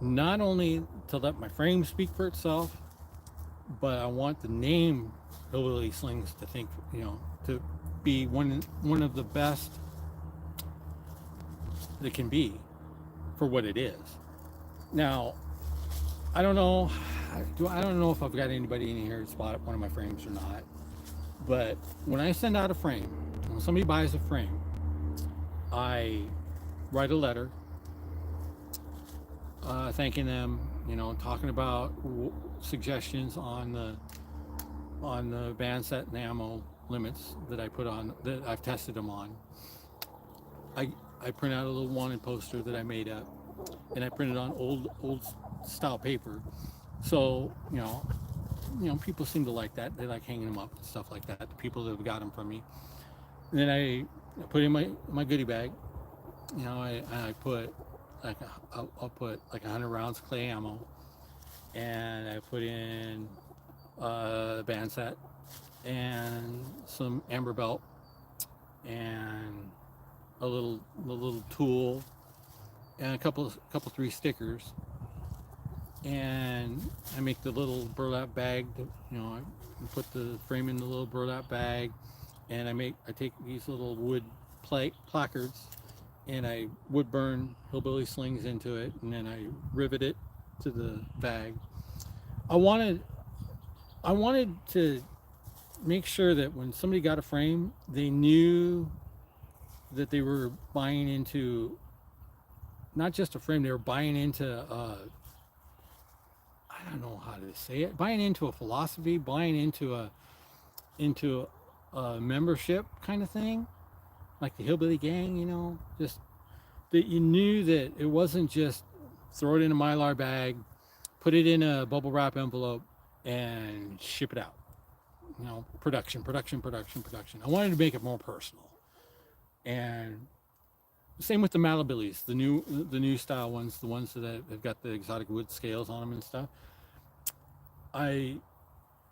not only to let my frame speak for itself, but I want the name Hillbilly Slings to think, to be one of the best that can be for what it is. Now, I don't know if I've got anybody in here to spot one of my frames or not, but when I send out a frame, when somebody buys a frame, I write a letter thanking them, talking about suggestions on the band set and ammo limits that I've tested them on. I print out a little wanted poster that I made up, and I printed on old style paper. So people seem to like that. They like hanging them up and stuff like that. The people that have got them from me. And then I put in my goodie bag. I put I'll put like 100 rounds of clay ammo, and I put in the band set and some amber belt and a little tool and a couple 3 stickers, and I make the little burlap bag. I put the frame in the little burlap bag, and I take these little wood placards, and I wood burn Hillbilly Slings into it, and then I rivet it to the bag. I wanted to make sure that when somebody got a frame, they knew that they were buying into not just a frame, they were buying into I don't know how to say it, buying into a philosophy, buying into a membership kind of thing, like the Hillbilly Gang, just that you knew that it wasn't just throw it in a Mylar bag, put it in a bubble wrap envelope, and ship it out. Production. I wanted to make it more personal. And same with the Malabilis, the new style ones, the ones that have got the exotic wood scales on them and stuff. I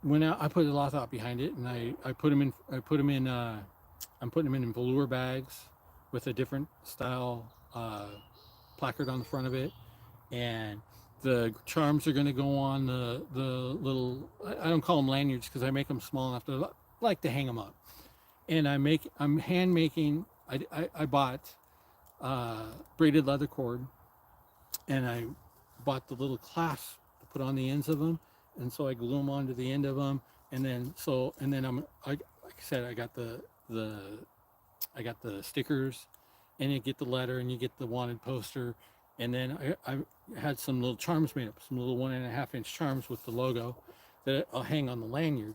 went out, I put a lot of thought behind it, and I'm putting them in velour bags with a different style placard on the front of it, and the charms are going to go on the little, I don't call them lanyards because I make them small enough to like to hang them up. And I'm hand making. I bought braided leather cord, and I bought the little clasp to put on the ends of them, and so I glue them onto the end of them, and then like I said, I got the stickers, and you get the letter, and you get the wanted poster, and then I had some little charms made up, some little 1.5 inch charms with the logo that I'll hang on the lanyard.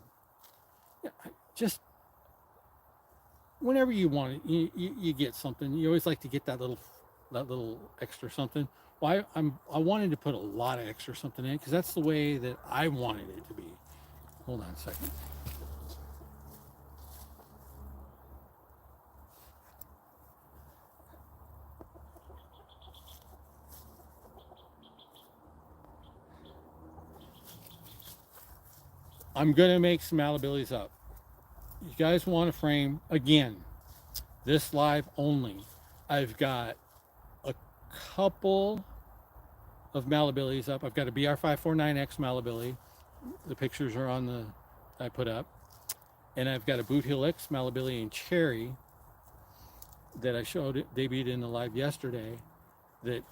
Just whenever you want it, you get something. You always like to get that little extra something. Well, I wanted to put a lot of extra something in because that's the way that I wanted it to be. Hold on a second. I'm gonna make some Malabilis up. You guys want a frame? Again, this live only. I've got a couple of Malabilis up. I've got a BR549X Malibili. The pictures are on I put up. And I've got a Boot Heel X Malibili in Cherry that I debuted in the live yesterday that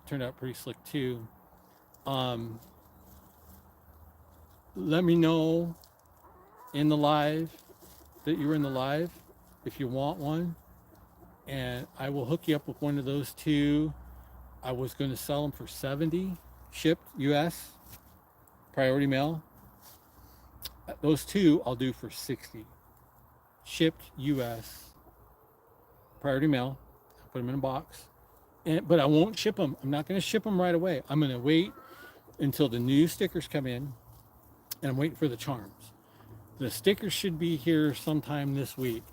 turned out pretty slick too. Let me know in the live that you were in the live if you want one, and I will hook you up with one of those two. I was going to sell them for $70 shipped US priority mail. Those two I'll do for $60 shipped US priority mail. I'll put them in a box, but I won't ship them. I'm not going to ship them right away. I'm going to wait until the new stickers come in, and I'm waiting for the charms. The stickers should be here sometime this week.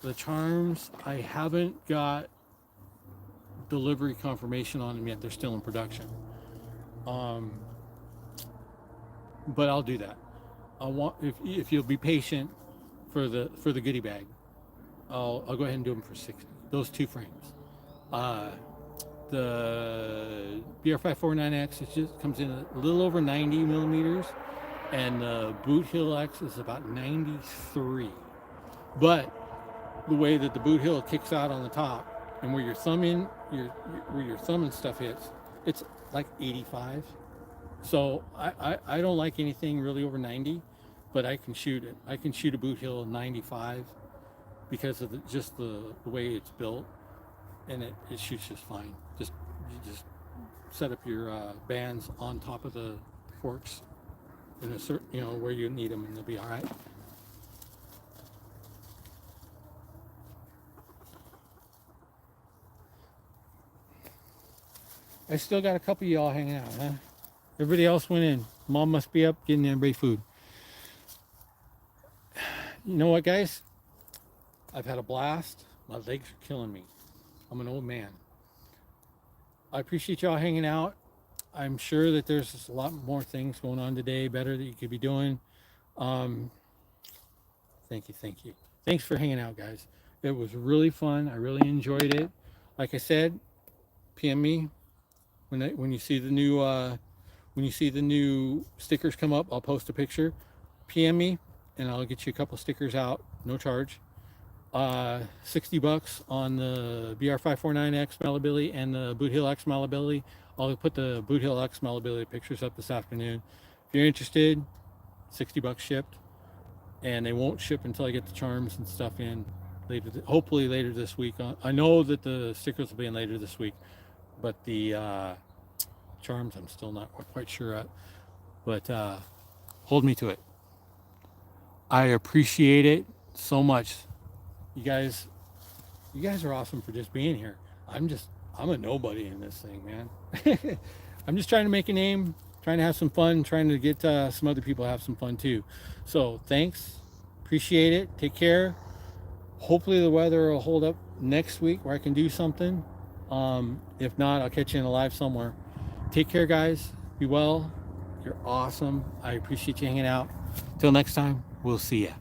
The charms, I haven't got delivery confirmation on them yet. They're still in production. But I'll do that. I want, if you'll be patient for the goodie bag, I'll go ahead and do them for 60. Those 2 frames. The BR549X, it just comes in a little over 90 millimeters, and the Boot Hill X is about 93. But the way that the boot hill kicks out on the top, and where your thumb where your thumb and stuff hits, it's like 85. So I don't like anything really over 90, but I can shoot it. I can shoot a boot hill 95 because of just the way it's built, and it shoots just fine. You just set up your bands on top of the forks in a certain, where you need them, and they'll be all right. I still got a couple of y'all hanging out, huh? Everybody else went in. Mom must be up getting everybody food. You know what, guys? I've had a blast. My legs are killing me. I'm an old man. I appreciate y'all hanging out. I'm sure that there's a lot more things going on today, better that you could be doing. Thank you. Thanks for hanging out, guys. It was really fun. I really enjoyed it. Like I said, PM me when you see the new stickers come up. I'll post a picture. PM me and I'll get you a couple stickers out, no charge. $60 on the BR549X Malleability and the Boot Hill X Malleability. I'll put the Boot Hill X Malleability pictures up this afternoon. If you're interested, $60 shipped, and they won't ship until I get the charms and stuff in hopefully later this week. I know that the stickers will be in later this week, but the charms I'm still not quite sure at. But hold me to it. I appreciate it so much. You guys are awesome for just being here. I'm a nobody in this thing, man. I'm just trying to make a name, trying to have some fun, trying to get some other people to have some fun too. So thanks, appreciate it. Take care. Hopefully the weather will hold up next week where I can do something. If not, I'll catch you in a live somewhere. Take care, guys. Be well. You're awesome. I appreciate you hanging out. Till next time, we'll see ya.